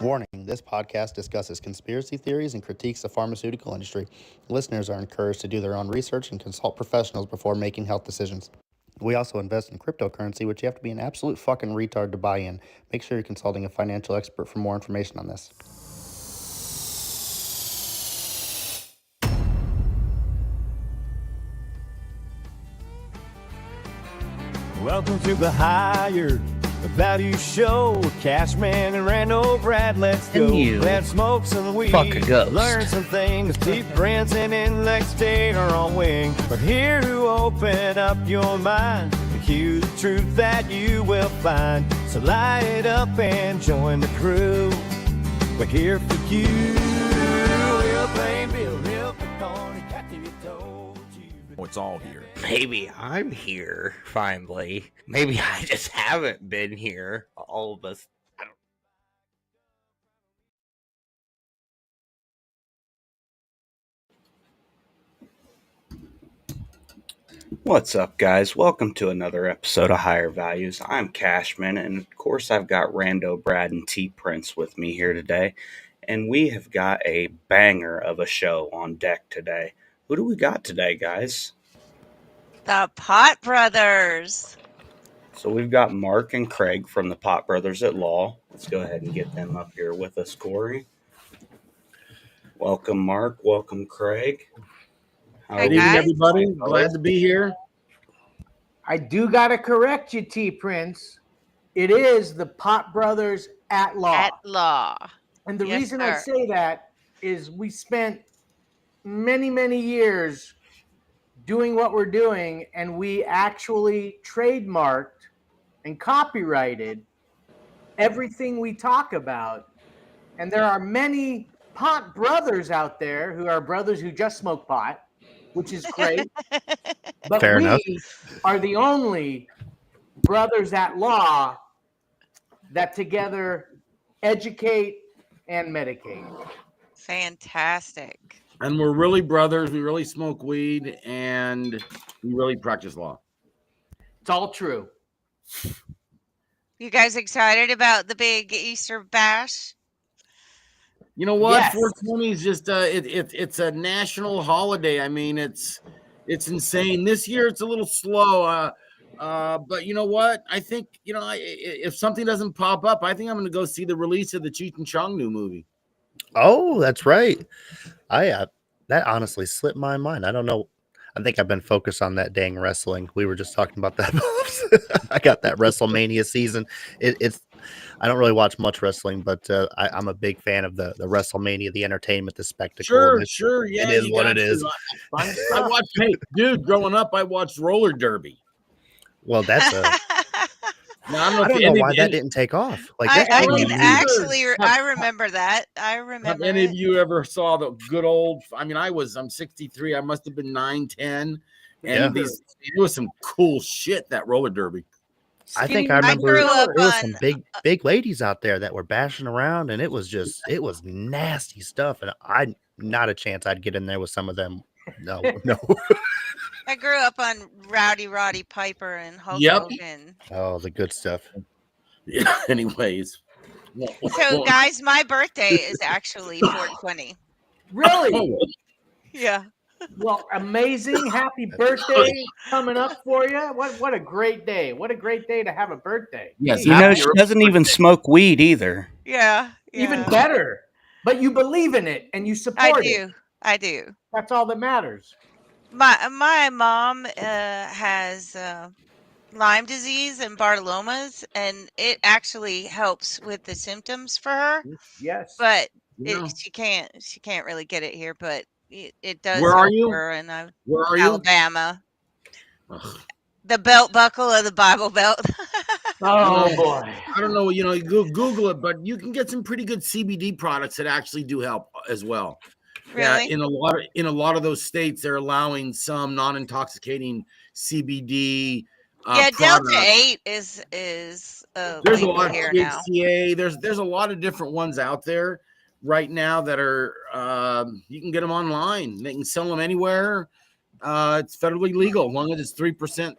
Warning, this podcast discusses conspiracy theories and critiques the pharmaceutical industry. Listeners are encouraged to do their own research and consult professionals before making health decisions. We also invest in cryptocurrency, which you have to be an absolute fucking retard to buy in. Make sure you're consulting a financial expert for more information on this. Welcome to the Higher Value Show with Cashman and Randall Brad. Let's go. Let's smoke some weed. Fuck a ghost. Learn some things. Deep friends and intellect state are on wing. We're here to open up your mind. The cue the truth that you will find. So light it up and join the crew. We're here for you. We'll play Bill, Hill, Pony, Kathy, told you. It's all here. Maybe I'm here finally. Maybe I just haven't been here. All of us. What's up, guys? Welcome to another episode of Higher Values. I'm Cashman, and of course, I've got Rando, Brad, and T Prince with me here today. And we have got a banger of a show on deck today. Who do we got today, guys? The Pot Brothers. So we've got Mark and Craig from the Pot Brothers at Law. Let's go ahead and get them up here with us, Corey. Welcome, Mark. Welcome, Craig. Good evening, everybody. Glad to be here. I do got to correct you, T Prince. It is the Pot Brothers at Law. At Law. And the Yes, reason sir. I say that is we spent many, many years doing what we're doing, and we actually trademarked and copyrighted everything we talk about. And there are many pot brothers out there who are brothers who just smoke pot, which is great. But Fair enough. are the only brothers at law that together educate and medicate. Fantastic. And we're really brothers. We really smoke weed, and we really practice law. It's all true. You guys excited about the big Easter bash? You know what? Yes. 420 is just it's a national holiday. I mean, it's insane. This year it's a little slow. But you know what? I think if something doesn't pop up, I think I'm going to go see the release of the Cheech and Chong new movie. Oh, that's right. That honestly slipped my mind. I don't know. I think I've been focused on that dang wrestling. We were just talking about that. I got that WrestleMania season. It's I don't really watch much wrestling, but I'm a big fan of the WrestleMania, the entertainment, the spectacle. Sure. Yeah, it is you what got it is. I watched, dude, growing up, I watched roller derby. Well, that's a. Now, I I don't know why that didn't take off. Like I that's can huge. actually, I remember that. I remember Have any of it. you ever saw the good old? I mean, I'm 63. I must have been 9, 10, and Yeah. it was some cool shit, that roller derby. I think I I remember grew up there was some on- big ladies out there that were bashing around, and it was nasty stuff. And I not a chance I'd get in there with some of them. No. I grew up on Rowdy Roddy Piper and Hulk Yep. Hogan. Oh, the good stuff. Yeah. Anyways, So, guys, my birthday is actually 420. Really? Oh, Yeah. Well, amazing. Happy birthday coming up for you. What a great day. What a great day to have a birthday. yes, You know, happy she doesn't even smoke weed either. Yeah. Even better. But you believe in it and you support it. I do. That's all that matters. My mom has Lyme disease and Bartoloma's, and it actually helps with the symptoms for her. Yes. But Yeah. she can't really get it here, but it does. Where are help you? her in Where are you? Alabama. Ugh. The belt buckle of the Bible Belt. Oh boy. I don't know. Google it, but you can get some pretty good CBD products that actually do help as well. Really? Yeah, in a lot of those states, they're allowing some non-intoxicating CBD. Yeah, Delta products. 8 is There's a legal lot of here now. THCA. There's a lot of different ones out there right now that are you can get them online. They can sell them anywhere. It's federally legal as long as it's 3%,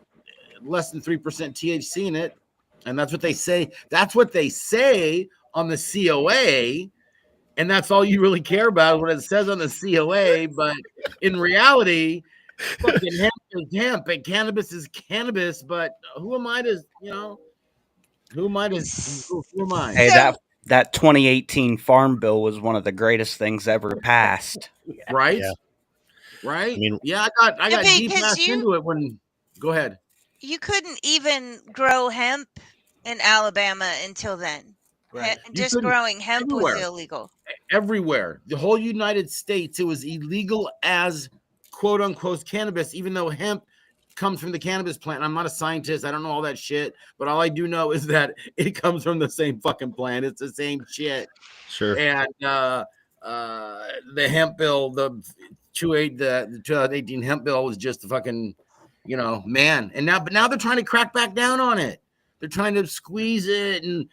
less than 3% THC in it, and that's what they say. That's what they say on the COA, and that's all you really care about, what it says on the COA. But in reality, fucking hemp is hemp and cannabis is cannabis. But who am I to, who am I to, who am I? Hey, So that 2018 Farm Bill was one of the greatest things ever passed. Right? Yeah. Right? I mean, Yeah, I got deep because ass into it when. Go ahead. you couldn't even grow hemp in Alabama until then. Right. You Just couldn't growing hemp was everywhere. illegal. Everywhere, the whole United States, it was illegal as quote unquote cannabis, even though hemp comes from the cannabis plant. I'm not a scientist, I don't know all that shit, but all I do know is that it comes from the same fucking plant. It's the same shit. sure. And the hemp bill, the 2018 hemp bill was just the fucking, man. And now they're trying to crack back down on it. They're trying to squeeze it and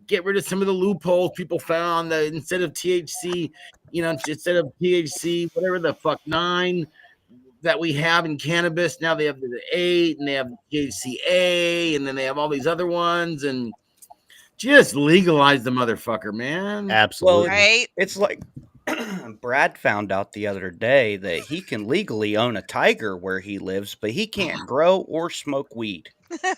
get rid of some of the loopholes people found. That instead of THC, instead of THC, whatever the fuck 9 that we have in cannabis, now they have the 8 and they have THCA, and then they have all these other ones, and just legalize the motherfucker, man. Absolutely. Right? It's like Brad found out the other day that he can legally own a tiger where he lives, but he can't grow or smoke weed.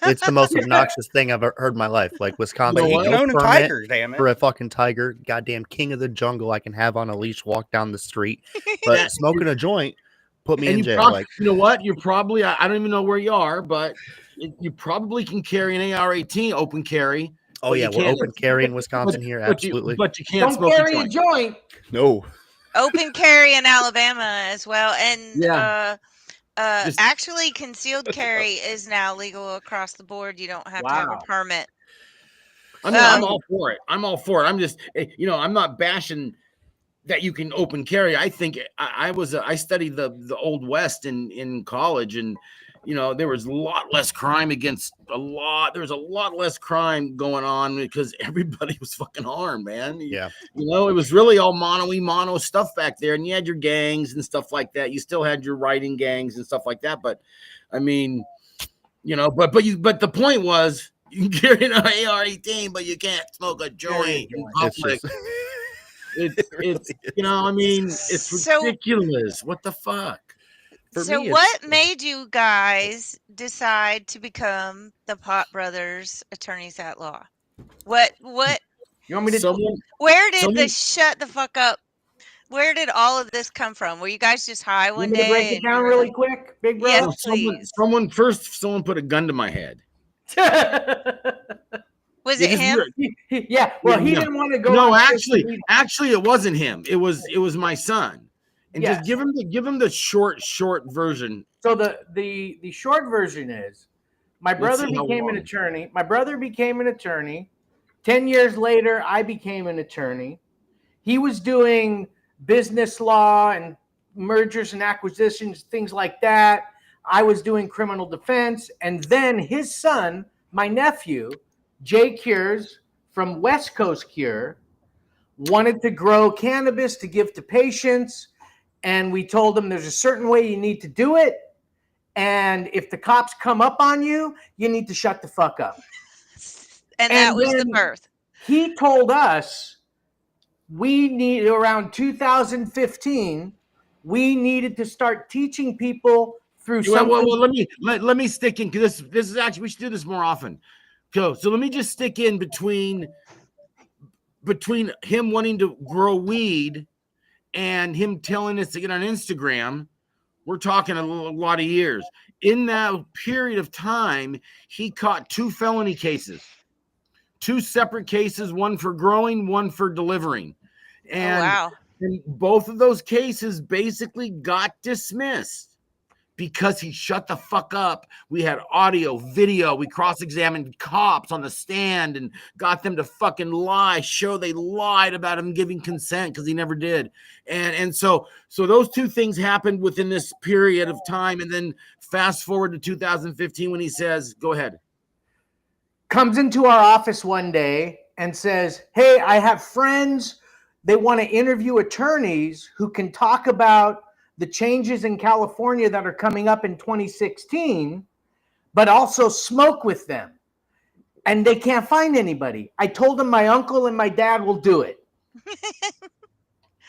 It's the most obnoxious thing I've ever heard in my life. Like Wisconsin, You know He what? can no own a permit tiger, damn for it. a fucking tiger, goddamn king of the jungle. I can have on a leash, walk down the street, but smoking a joint, put me And in you jail. probably, Like, you know what? You're probably, I don't even know where you are, but you probably can carry an AR-18 open carry. oh but yeah, you we're can't- open carry in Wisconsin here. Absolutely. But you can't Don't smoke carry a a joint. joint. No. Open carry in Alabama as well. And Yeah. Just- actually, concealed carry is now legal across the board. You don't have to have a Wow. permit. I mean, I'm all for it. I'm just, I'm not bashing that you can open carry. I think I studied the Old West in college, and there was a lot less crime there was a lot less crime going on because everybody was fucking armed, man. Yeah. It was really all mono stuff back there, and you had your gangs and stuff like that. You still had your riding gangs and stuff like that, but I mean, but the point was, you can carry an AR-18, but you can't smoke a joint in It's public. just, It's it's So- ridiculous. What the fuck? for So, me, what made you guys decide to become the Pot Brothers attorneys at law? What? You want me to? Someone, Where did Someone- the shut the fuck up? Where did all of this come from? Were you guys just high You one want me to break day? it down really quick, big bro? Yes, please. someone put a gun to my head. Was it Because him? Yeah. Well, he No. didn't want to go. No, on actually, social media. it wasn't him. It was my son. And Yes. just give him the short version. So the short version is, my Let's brother see how became an long. attorney. My brother became an attorney. 10 years later, I became an attorney. He was doing business law and mergers and acquisitions, things like that. I was doing criminal defense. And then his son, my nephew, Jay Cures from West Coast Cure, wanted to grow cannabis to give to patients. And we told him there's a certain way you need to do it. And if the cops come up on you, you need to shut the fuck up. And that was the then birth. He told us we need, around 2015, we needed to start teaching people through something. Well, let me stick in, because this is actually, we should do this more often. So let me just stick in between him wanting to grow weed and him telling us to get on Instagram. We're talking a lot of years. In that period of time, he caught 2 felony cases, 2 separate cases, one for growing, one for delivering. And, Oh, wow. and both of those cases basically got dismissed because he shut the fuck up. We had audio, video. We cross-examined cops on the stand and got them to fucking lie, show they lied about him giving consent because he never did. And so those 2 things happened within this period of time. And then fast forward to 2015 when he says, go ahead. Comes into our office one day and says, hey, I have friends. They want to interview attorneys who can talk about the changes in California that are coming up in 2016, but also smoke with them. and they can't find anybody. I told them my uncle and my dad will do it.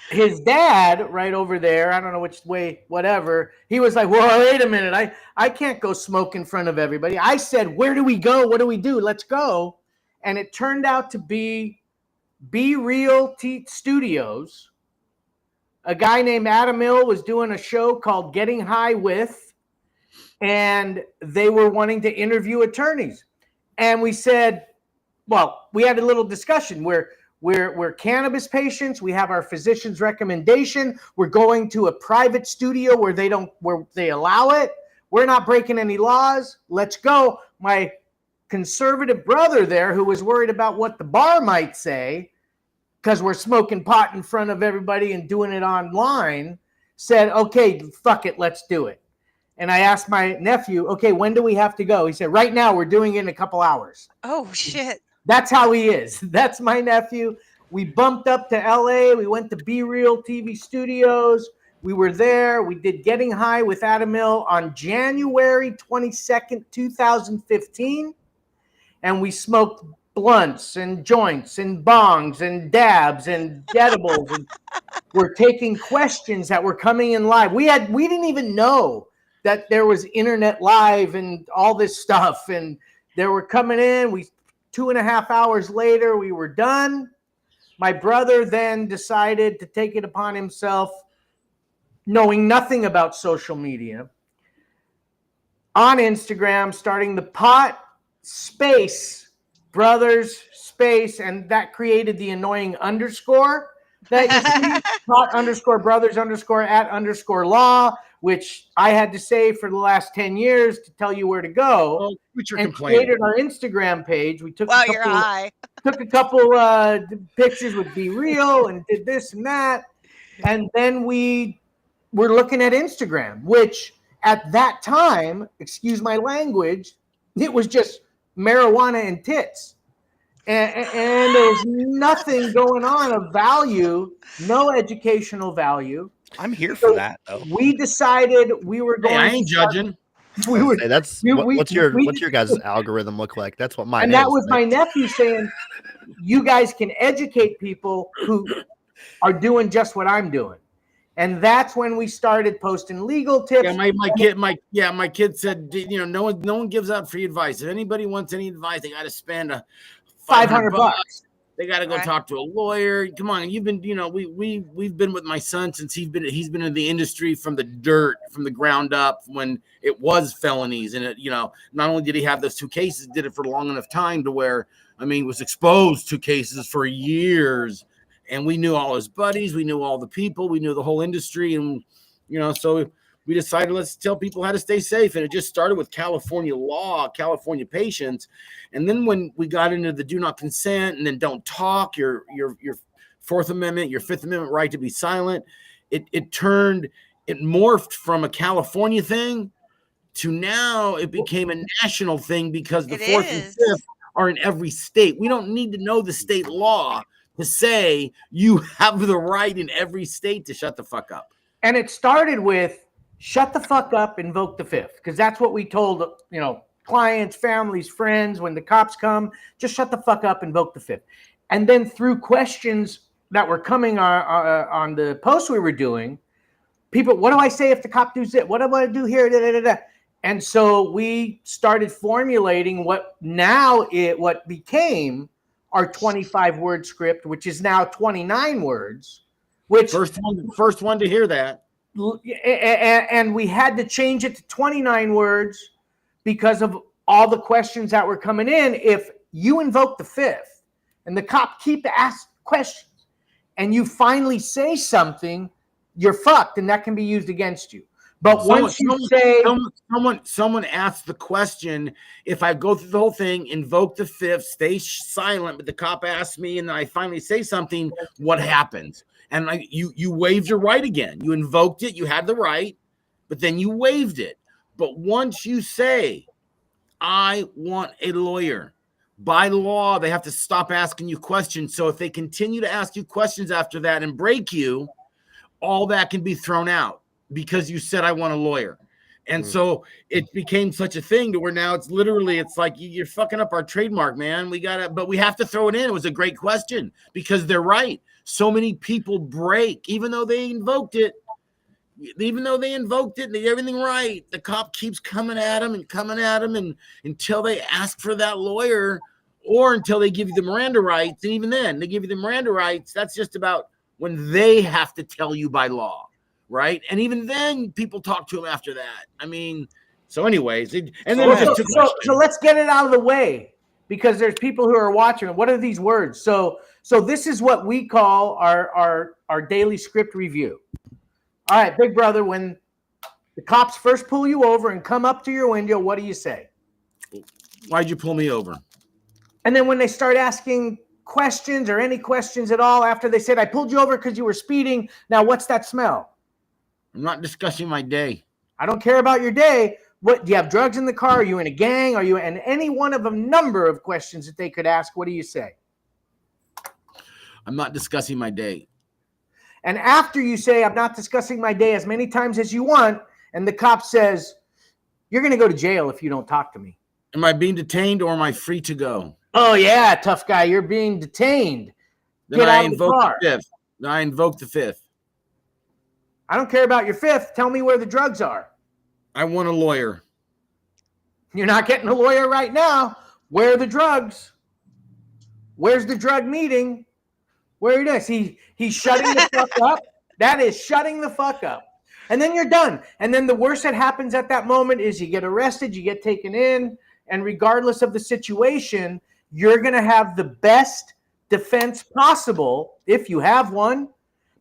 His dad, right over there, I don't know which way, whatever, he was like, well, wait a minute. I can't go smoke in front of everybody. I said, where do we go? What do we do? Let's go. And it turned out to be Real Studios. A guy named Adam Mill was doing a show called Getting High With, and they were wanting to interview attorneys. And we said, well, we had a little discussion where we're cannabis patients. We have our physician's recommendation. We're going to a private studio where they allow it. We're not breaking any laws. Let's go. My conservative brother there, who was worried about what the bar might say, because we're smoking pot in front of everybody and doing it online, said, okay, fuck it, let's do it. And I asked my nephew, okay, when do we have to go? He said, right now, we're doing it in a couple hours. Oh, shit. That's how he is. That's my nephew. We bumped up to LA. We went to Be Real TV Studios. We were there. We did Getting High with Adam Mill on January 22nd, 2015. And we smoked blunts and joints and bongs and dabs and edibles. And we're taking questions that were coming in live. We didn't even know that there was internet live and all this stuff. And they were coming in. 2.5 hours later, we were done. My brother then decided to take it upon himself, knowing nothing about social media, on Instagram, starting the Pot Space Brothers Space, and that created the annoying underscore that you see, Pot_Brothers_at_law, which I had to say for the last 10 years to tell you where to go. Oh, and created our Instagram page. We took Wow, you're high. took a couple pictures with Be Real and did this and that. And then we were looking at Instagram, which at that time, excuse my language, it was just marijuana and tits. And there was nothing going on of value, no educational value. I'm here for that, though. We decided we were going. I ain't judging. What's your guys' algorithm look like? That's what mine. And that was my nephew saying, "You guys can educate people who are doing just what I'm doing." And that's when we started posting legal tips. Yeah, my kid said, no one gives out free advice. If anybody wants any advice, they got to spend $500. They got to go talk to a lawyer. Come on, you've been, we've been with my son since he's been in the industry from the dirt, from the ground up, when it was felonies. And not only did he have those 2 cases, did it for long enough time to where, was exposed to cases for years. And we knew all his buddies, we knew all the people, we knew the whole industry, and so we decided, let's tell people how to stay safe. And it just started with California law, California patients. And then when we got into the do not consent and then don't talk, your Fourth Amendment, your Fifth Amendment right to be silent, it morphed from a California thing to now it became a national thing, because the Fourth and Fifth are in every state. We don't need to know the state law to say you have the right in every state to shut the fuck up. And it started with shut the fuck up, invoke the Fifth, because that's what we told clients, families, friends. When the cops come, just shut the fuck up, invoke the Fifth. And then through questions that were coming on the posts we were doing, people, what do I say if the cop does it? What do I do here? Da, da, da, da. And so we started formulating what became our 25-word script, which is now 29 words. Which first one to hear that. And we had to change it to 29 words because of all the questions that were coming in. If you invoke the Fifth and the cop keep asking questions and you finally say something, you're fucked, and that can be used against you. But someone asks the question, if I go through the whole thing, invoke the Fifth, stay silent, but the cop asks me and then I finally say something, what happens? And you waived your right again. You invoked it, you had the right, but then you waived it. But once you say, I want a lawyer, by law, they have to stop asking you questions. So if they continue to ask you questions after that and break you, all that can be thrown out because you said, I want a lawyer. And so it became such a thing to where now it's literally, it's like, you're fucking up our trademark, man. But we have to throw it in. It was a great question because they're right. So many people break, even though they invoked it. Even though they invoked it and they did everything right, the cop keeps coming at them and until they ask for that lawyer or until they give you the Miranda rights. And even then, they give you the Miranda rights. That's just about when they have to tell you by law, right? And even then, people talk to them after that. I mean, so anyways, so let's get it out of the way because there's people who are watching. What are these words? So this is what we call our daily script review. All right, big brother, when the cops first pull you over and come up to your window, what do you say? Why'd you pull me over? And then when they start asking questions or any questions at all after they said, I pulled you over because you were speeding. Now, what's that smell? I'm not discussing my day. I don't care about your day. What do you have drugs in the car? Are you in a gang? Are you in any one of a number of questions that they could ask? What do you say? I'm not discussing my day. And after you say, I'm not discussing my day as many times as you want, and the cop says, you're going to go to jail if you don't talk to me. Am I being detained or am I free to go? Oh, yeah, tough guy. You're being detained. Then Get I out of the invoke car. the fifth. Then I invoke the fifth. I don't care about your fifth. Tell me where the drugs are. I want a lawyer. You're not getting a lawyer right now. Where are the drugs? Where's the drug meeting? Where it is. He's shutting the fuck up. That is shutting the fuck up. And then you're done. And then the worst that happens at that moment is you get arrested, you get taken in, and regardless of the situation, you're going to have the best defense possible, if you have one,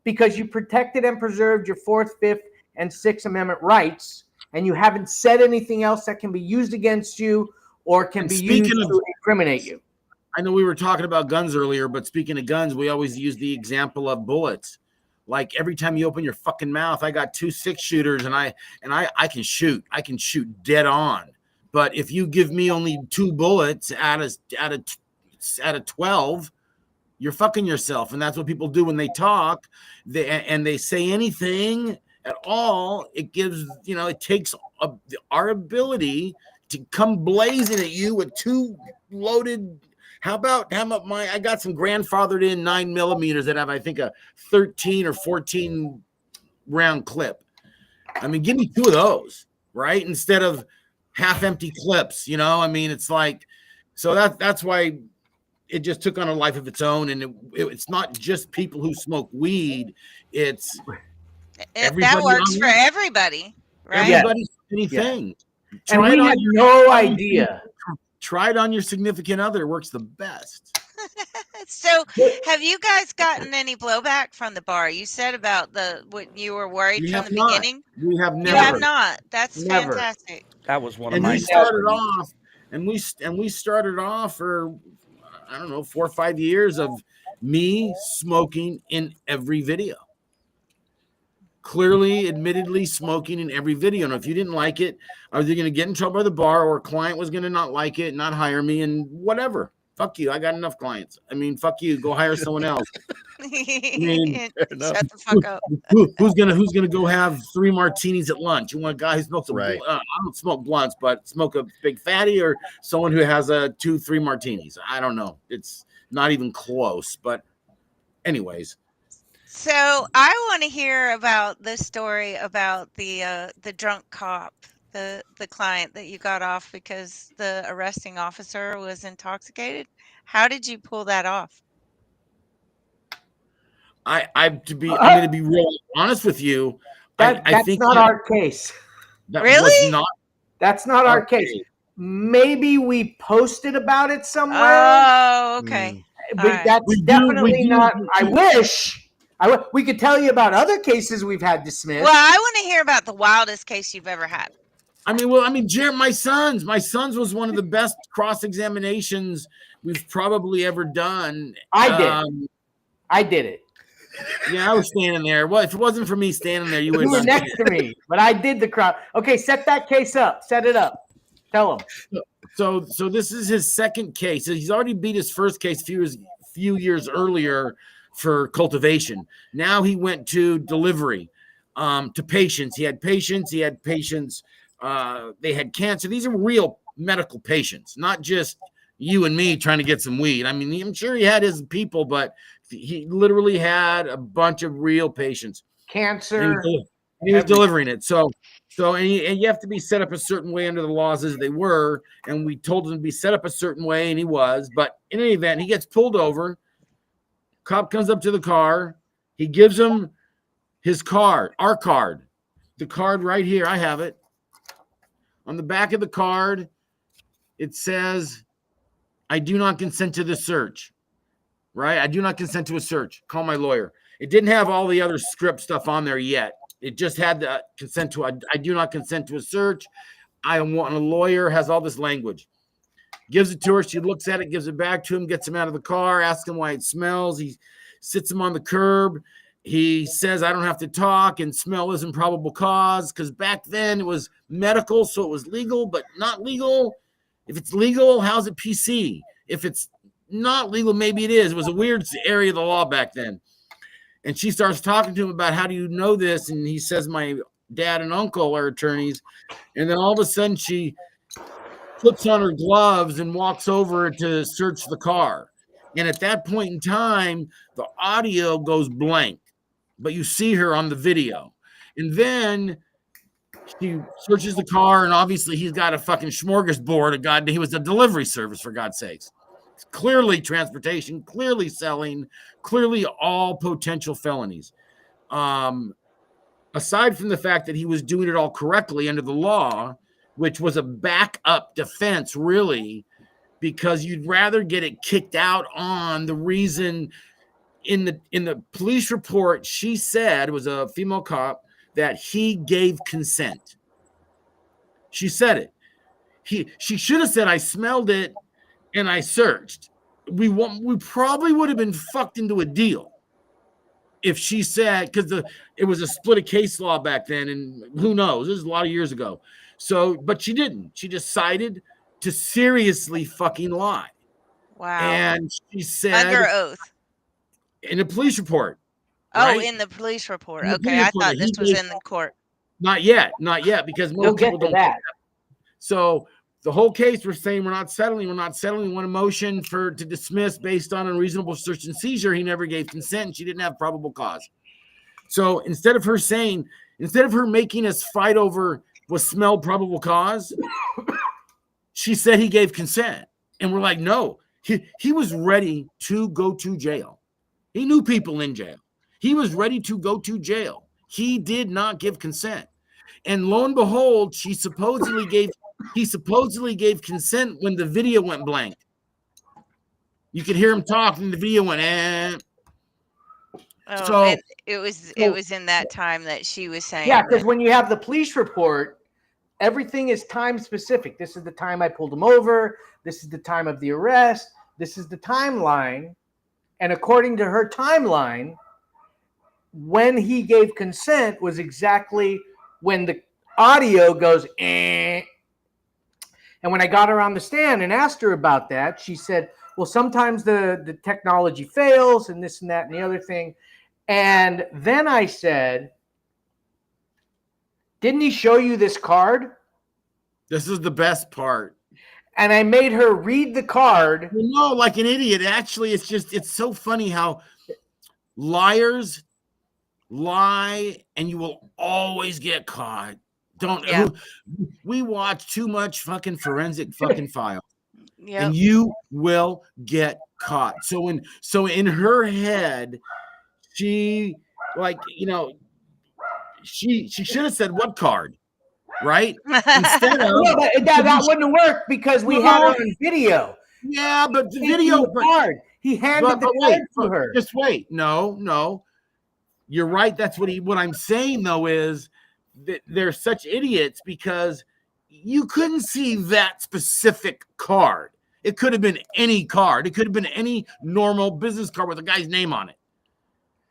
because you protected and preserved your 4th, 5th, and 6th Amendment rights, and you haven't said anything else that can be used against you or can be used to incriminate you. I know we were talking about guns earlier, but speaking of guns, we always use the example of bullets. Like every time you open your fucking mouth, I got 2 6-shooters and I can shoot. I can shoot dead on. But if you give me only 2 bullets out of 12, you're fucking yourself. And that's what people do when they talk. They say anything at all. It gives, it takes our ability to come blazing at you with 2 loaded. How about I got some grandfathered in 9mm that have, I think, a 13 or 14 round clip. I mean, give me 2 of those, right? Instead of half empty clips, I mean, it's like, so that's why it just took on a life of its own. And it's not just people who smoke weed. It's that works for everybody, right? Everybody's anything. Yeah. And we had no idea. Try it on your significant other. It works the best. So have you guys gotten any blowback from the bar? You said about what you were worried from the beginning. We have never. You have not. That's fantastic. That was one of my. We started off, and we started off for, I don't know, 4 or 5 years of me smoking in every video. Clearly, admittedly smoking in every video. And if you didn't like it, I was either going to get in trouble by the bar or a client was going to not like it, not hire me, and whatever. Fuck you. I got enough clients. I mean, fuck you. Go hire someone else. Shut the fuck up. Who's gonna go have 3 martinis at lunch? You want a guy who smokes I don't smoke blunts, but smoke a big fatty, or someone who has 2-3 martinis. I don't know. It's not even close. But anyways. So I want to hear about the story about the drunk cop, the client that you got off because the arresting officer was intoxicated. How did you pull that off? I'm going to be real honest with you. I think not our case. Really? That's not our case. Maybe we posted about it somewhere. Oh, okay. But that's definitely not. I wish. We could tell you about other cases we've had dismissed. Well, I want to hear about the wildest case you've ever had. Jared, my son's was one of the best cross-examinations we've probably ever done. I did it. Yeah, I was standing there. Well, if it wasn't for me standing there, you were next to me. But I did the crowd. Okay, set that case up. Set it up. Tell him. So this is his second case. He's already beat his first case few years earlier for cultivation. Now he went to delivery, to patients. He had patients they had cancer. These are real medical patients, not just you and me trying to get some weed. I mean, I'm sure he had his people, but he literally had a bunch of real patients. Cancer. And he was delivering it. And you have to be set up a certain way under the laws as they were. And we told him to be set up a certain way, and he was. But in any event, he gets pulled over. Cop comes up to the car. He gives him his card, our card, the card right here. I have it. On the back of the card, it says, I do not consent to this search, right? I do not consent to a search. Call my lawyer. It didn't have all the other script stuff on there yet. It just had the consent to, I do not consent to a search. I want a lawyer, has all this language. Gives it to her. She looks at it, gives it back to him, gets him out of the car, asks him why it smells. He sits him on the curb. He says, I don't have to talk, and smell isn't probable cause, because back then it was medical, so it was legal, but not legal. If it's legal, how's it PC? If it's not legal, maybe it is. It was a weird area of the law back then. And she starts talking to him about, how do you know this? And he says, my dad and uncle are attorneys. And then all of a sudden she puts on her gloves and walks over to search the car. And at that point in time, the audio goes blank, but you see her on the video. And then she searches the car, and obviously he's got a fucking smorgasbord of God. He was a delivery service, for God's sakes. Clearly transportation, clearly selling, clearly all potential felonies. Aside from the fact that he was doing it all correctly under the law, which was a backup defense, really, because you'd rather get it kicked out on the reason. In the police report, she said, it was a female cop, that he gave consent. She said it. She should have said, I smelled it and I searched. We probably would have been fucked into a deal if she said, because it was a split of case law back then, and who knows, this is a lot of years ago. So, but she didn't. She decided to seriously fucking lie. Wow. And she said, under oath. In a police report. Oh, right? in the police report. In the Okay, police I report, thought he this was gave- in the court. Not yet, because We'll most get people to don't. that. So the whole case, we're saying we're not settling. We want a motion to dismiss based on unreasonable search and seizure. He never gave consent, and she didn't have probable cause. So instead of her making us fight over was smell probable cause, she said he gave consent. And we're like, no, he was ready to go to jail. He knew people in jail. He was ready to go to jail. He did not give consent. And lo and behold, he supposedly gave consent when the video went blank. You could hear him talk, and the video went, eh. Oh, So- and it was in that time that she was saying. Yeah, because when you have the police report, everything is time specific. This is the time I pulled him over. This is the time of the arrest. This is the timeline. And according to her timeline, when he gave consent was exactly when the audio goes, eh. And when I got her on the stand and asked her about that, she said, well, sometimes the technology fails and this and that and the other thing. And then I said, didn't he show you this card? This is the best part. And I made her read the card. No, like an idiot. Actually, it's so funny how liars lie and you will always get caught. Yeah. We watch too much fucking forensic fucking file. Yep. And you will get caught. So in her head, she she should have said what card, right? Instead of No, that wouldn't work because we had her on video. yeah, but the He gave video you the card. He handed the card to her. Just wait. No. You're right. That's what I'm saying though is that they're such idiots because you couldn't see that specific card. It could have been any card. It could have been any normal business card with a guy's name on it.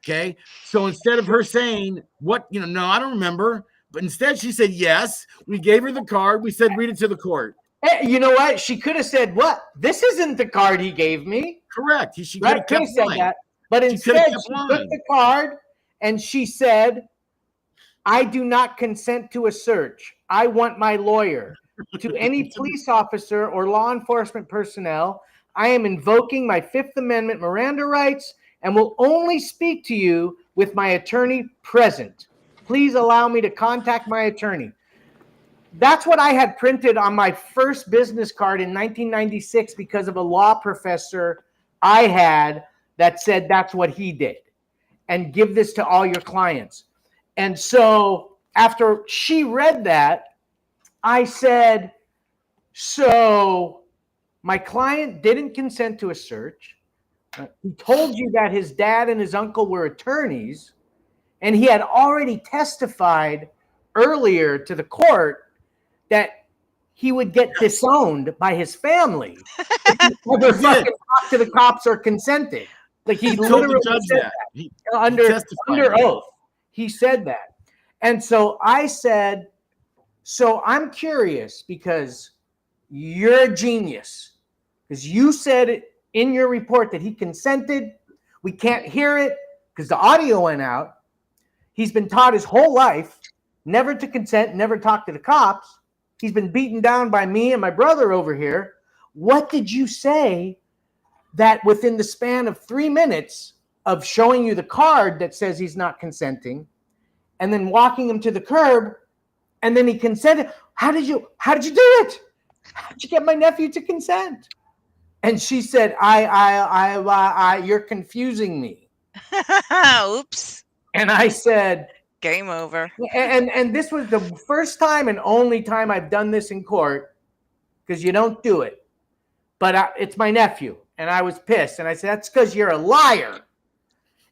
Okay. So instead of her saying no, I don't remember. But instead she said, yes, we gave her the card. We said, read it to the court. Hey, you know what? She could have said, what? This isn't the card he gave me. Correct. She could Right? have Could have kept said lying. that. But She could have instead, kept she lying. took the card and she said, I do not consent to a search. I want my lawyer. To any police officer or law enforcement personnel, I am invoking my Fifth Amendment Miranda rights and will only speak to you with my attorney present. Please allow me to contact my attorney. That's what I had printed on my first business card in 1996 because of a law professor I had that said that's what he did. And give this to all your clients. And so after she read that, I said, so my client didn't consent to a search. He told you that his dad and his uncle were attorneys, and he had already testified earlier to the court that he would get disowned by his family if he never fucking talked to the cops or consented. Like he literally said that under oath. He said that. And so I said, so I'm curious because you're a genius. Because you said it in your report that he consented. We can't hear it because the audio went out. He's been taught his whole life never to consent, never talk to the cops. He's been beaten down by me and my brother over here. What did you say that within the span of 3 minutes of showing you the card that says he's not consenting and then walking him to the curb and then he consented? How did you do it? How did you get my nephew to consent? And she said, you're confusing me. Oops. And I said, game over. And this was the first time and only time I've done this in court because you don't do it. But it's my nephew. And I was pissed. And I said, that's because you're a liar.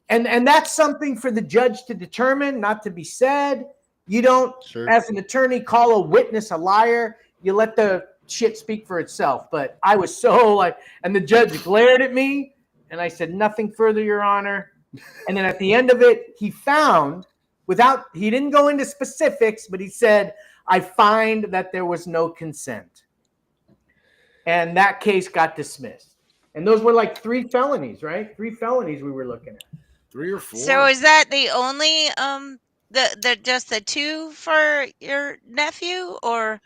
And that's something for the judge to determine, not to be said. You don't, as an attorney, call a witness a liar. You let the shit speak for itself. But I was so like, and the judge glared at me. And I said, nothing further, Your Honor. And then at the end of it, he found, he didn't go into specifics, but he said, I find that there was no consent. And that case got dismissed. And those were like 3 felonies, right? 3 felonies we were looking at. 3 or 4. So is that the only just the 2 for your nephew, or?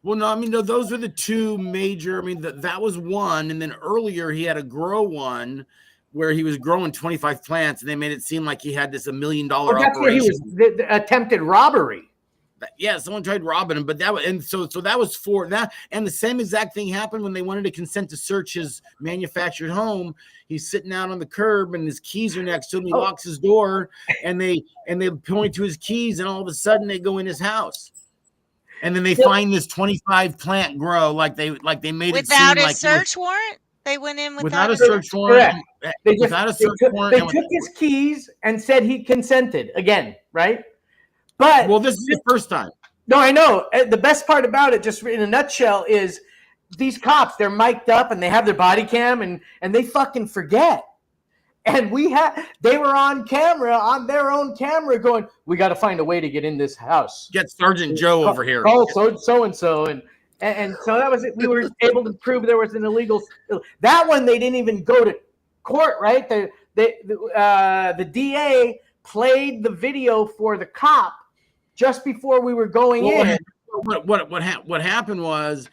Well, no, I mean, no, those are the 2 major. I mean, that was one, and then earlier he had a grow one where he was growing 25 plants, and they made it seem like he had this $1 million operation. That's where he was the attempted robbery. Yeah, someone tried robbing him, but that was, and so that was for that. And the same exact thing happened when they wanted to consent to search his manufactured home. He's sitting out on the curb, and his keys are next to him. He locks his door, and they point to his keys, and all of a sudden they go in his house, and then they find this 25 plant grow like they made it seem like without a search warrant. They went in without a search warrant. Correct. They took his keys and said he consented again, right? But well, this is the first time. No, I know. The best part about it, just in a nutshell, is these cops, they're mic'd up and they have their body cam and they fucking forget. And they were on camera, on their own camera going, we got to find a way to get in this house. Get Sergeant Joe over here. Call so-and-so. And so that was it. We were able to prove there was an illegal. That one, they didn't even go to court, right? The DA played the video for the cop just before we were going in. What happened was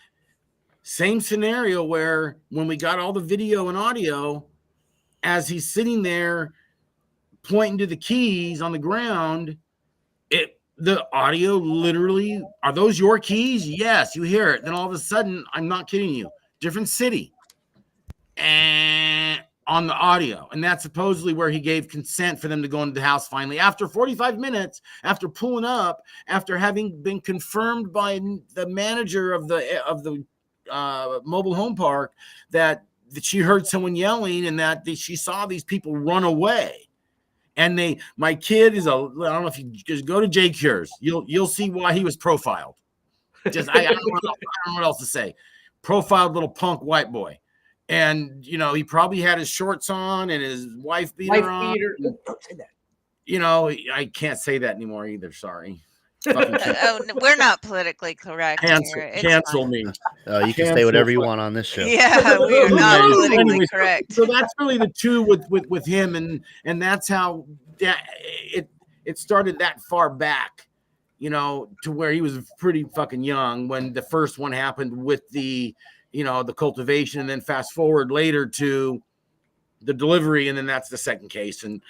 same scenario where when we got all the video and audio, as he's sitting there pointing to the keys on the ground, the audio literally, are those your keys? Yes, you hear it. Then all of a sudden, I'm not kidding you, different city and on the audio. And that's supposedly where he gave consent for them to go into the house finally. After 45 minutes, after pulling up, after having been confirmed by the manager of the mobile home park that she heard someone yelling and that she saw these people run away. And my kid is I don't know if you just go to J Cures, you'll see why he was profiled. Just I don't know what else to say. Profiled little punk white boy, and he probably had his shorts on and his wife beater on. Don't say that. I can't say that anymore either. Sorry. We're not politically correct. Cancel me. You can say whatever you want on this show. Yeah, we are not politically correct. So that's really the 2 with him, and that's how it started that far back, you know, to where he was pretty fucking young when the first one happened with the, you know, the cultivation, and then fast forward later to the delivery, and then that's the second case, and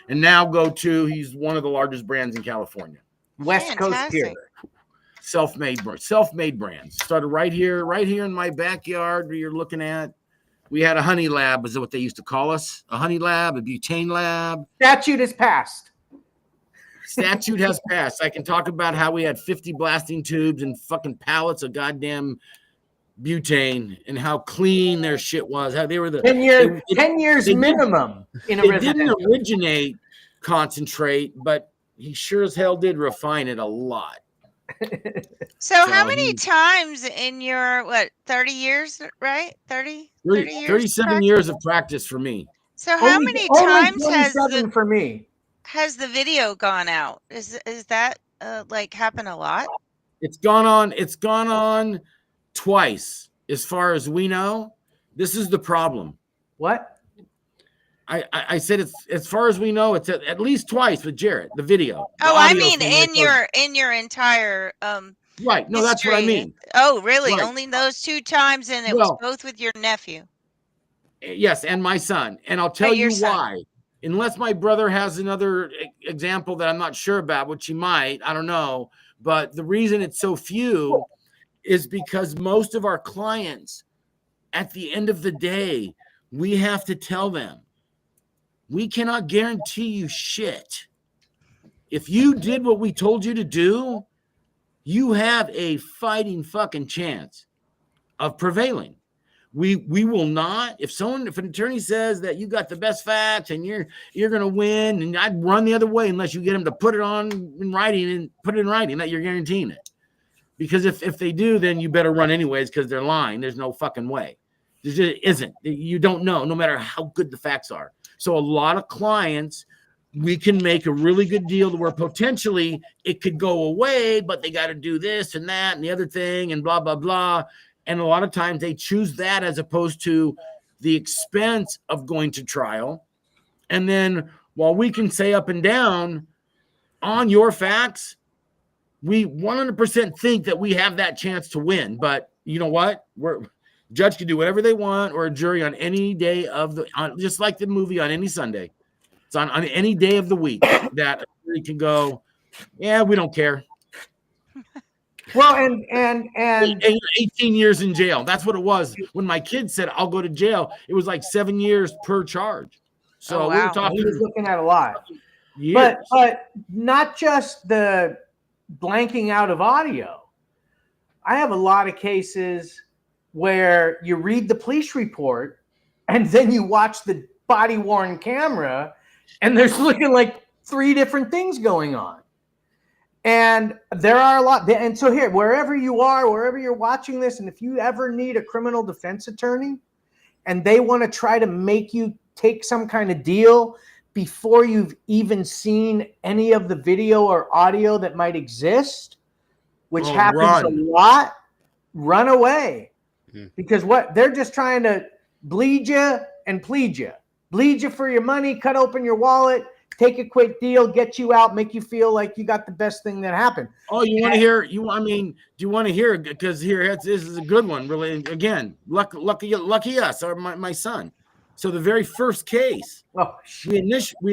now go to he's one of the largest brands in California. West Coast Fantastic. Pure. Self-made brands. Started right here in my backyard where you're looking at. We had a honey lab, is what they used to call us. A honey lab, a butane lab. Statute is passed. Statute has passed. I can talk about how we had 50 blasting tubes and fucking pallets of goddamn butane, and how clean their shit was. How they were the 10 years minimum in a They residential. didn't originate concentrate, but he sure as hell did refine it a lot. So how many times in your 30 years, right? 30 years 37 years of practice for me. So how many times for me has the video gone out? Is that like happen a lot? It's gone on twice, as far as we know. This is the problem. What? I said it's, as far as we know, it's at least twice with Jarrett, the video. Oh, I mean in your entire right. No, that's what I mean. Oh, really? Right. Only those 2 times, and it was both with your nephew. Yes, and my son. And I'll tell you why. Unless my brother has another example that I'm not sure about, which he might, I don't know. But the reason it's so few is because most of our clients, at the end of the day, we have to tell them, we cannot guarantee you shit. If you did what we told you to do, you have a fighting fucking chance of prevailing. We will not. If an attorney says that you got the best facts and you're going to win, and I'd run the other way unless you get them to put it in writing that you're guaranteeing it. Because if they do, then you better run anyways, because they're lying. There's no fucking way. There just isn't. You don't know, no matter how good the facts are. So a lot of clients, we can make a really good deal to where potentially it could go away, but they got to do this and that and the other thing and blah, blah, blah. And a lot of times they choose that as opposed to the expense of going to trial. And then while we can say up and down on your facts, we 100% think that we have that chance to win. But you know what? Judge can do whatever they want, or a jury on any day of just like the movie, on any Sunday. It's on any day of the week that a jury can go, yeah, we don't care. Well, and 18 years in jail. That's what it was. When my kid said, I'll go to jail, it was like 7 years per charge. So we were talking. He was looking at a lot. Years. But not just the blanking out of audio. I have a lot of cases where you read the police report and then you watch the body-worn camera and there's looking like 3 different things going on. And there are a lot. And so here, wherever you are, wherever you're watching this, and if you ever need a criminal defense attorney and they want to try to make you take some kind of deal before you've even seen any of the video or audio that might exist, which happens a lot, run away. Because they're just trying to bleed you and plead you. Bleed you for your money, cut open your wallet, take a quick deal, get you out, make you feel like you got the best thing that happened. Oh, you want to hear? Do you want to hear? Because this is a good one. Really, again, lucky us, or my son. So the very first case, we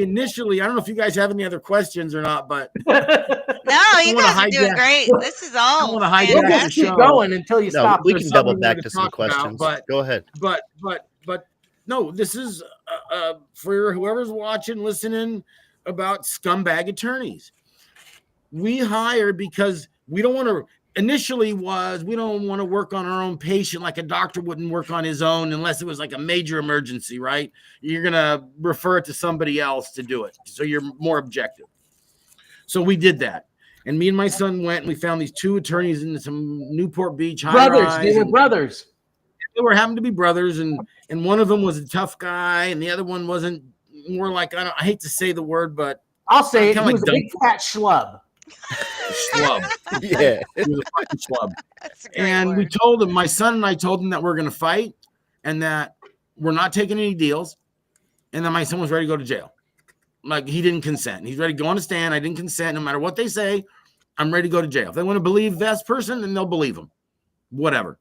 initially, I don't know if you guys have any other questions or not, but no, you guys are doing great. This is all. We'll just keep going until you stop. We can double back to some questions. But go ahead. But no, this is for whoever's watching, listening, about scumbag attorneys. We hire because we don't want to. Initially we don't want to work on our own patient like a doctor wouldn't work on his own unless it was like a major emergency, right? You're going to refer it to somebody else to do it. So you're more objective. So we did that. And me and my son went and we found these 2 attorneys in some Newport Beach brothers. They were brothers. They were happened to be brothers. And one of them was a tough guy. And the other one wasn't, more like, I hate to say the word, but I'll say it. He was a big fat schlub. Yeah. He was a fucking schlub. And we told him, my son and I told him that we're going to fight and that we're not taking any deals. And then my son was ready to go to jail. Like he didn't consent. He's ready to go on the stand. I didn't consent. No matter what they say, I'm ready to go to jail. If they want to believe that person, then they'll believe him. Whatever.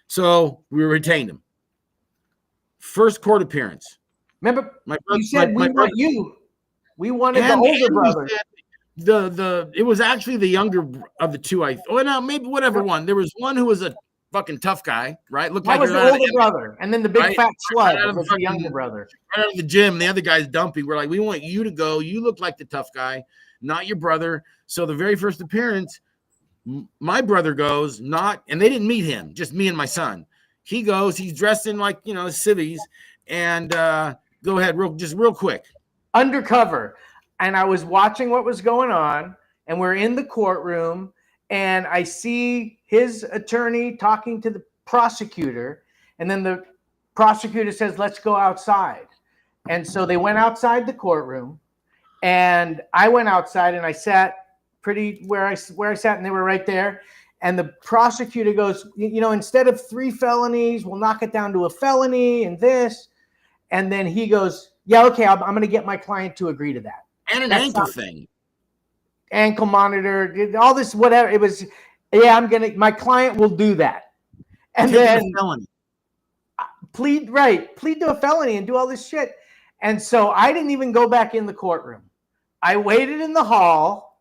So we retained him. First court appearance. Remember, you said we want you. We wanted the older brother. It was actually the younger of the two. Maybe whatever one. There was one who was a fucking tough guy, right? Looked that like was the older brother, and then the big fat slut was the younger brother. Right out of the gym, the other guy's dumpy. We're like, we want you to go. You look like the tough guy, not your brother. So the very first appearance, my brother goes, and they didn't meet him, just me and my son. He goes, he's dressed in like, civvies, and go ahead, real quick. Undercover. And I was watching what was going on, and we're in the courtroom, and I see his attorney talking to the prosecutor, and then the prosecutor says, let's go outside. And so they went outside the courtroom, and I went outside, and I sat where I sat, and they were right there. And the prosecutor goes, instead of 3 felonies, we'll knock it down to a felony and this. And then he goes, yeah, okay, I'm going to get my client to agree to that. And an ankle thing. Ankle monitor, all this, whatever. It was, yeah, my client will do that. And then plead to a felony and do all this shit. And so I didn't even go back in the courtroom. I waited in the hall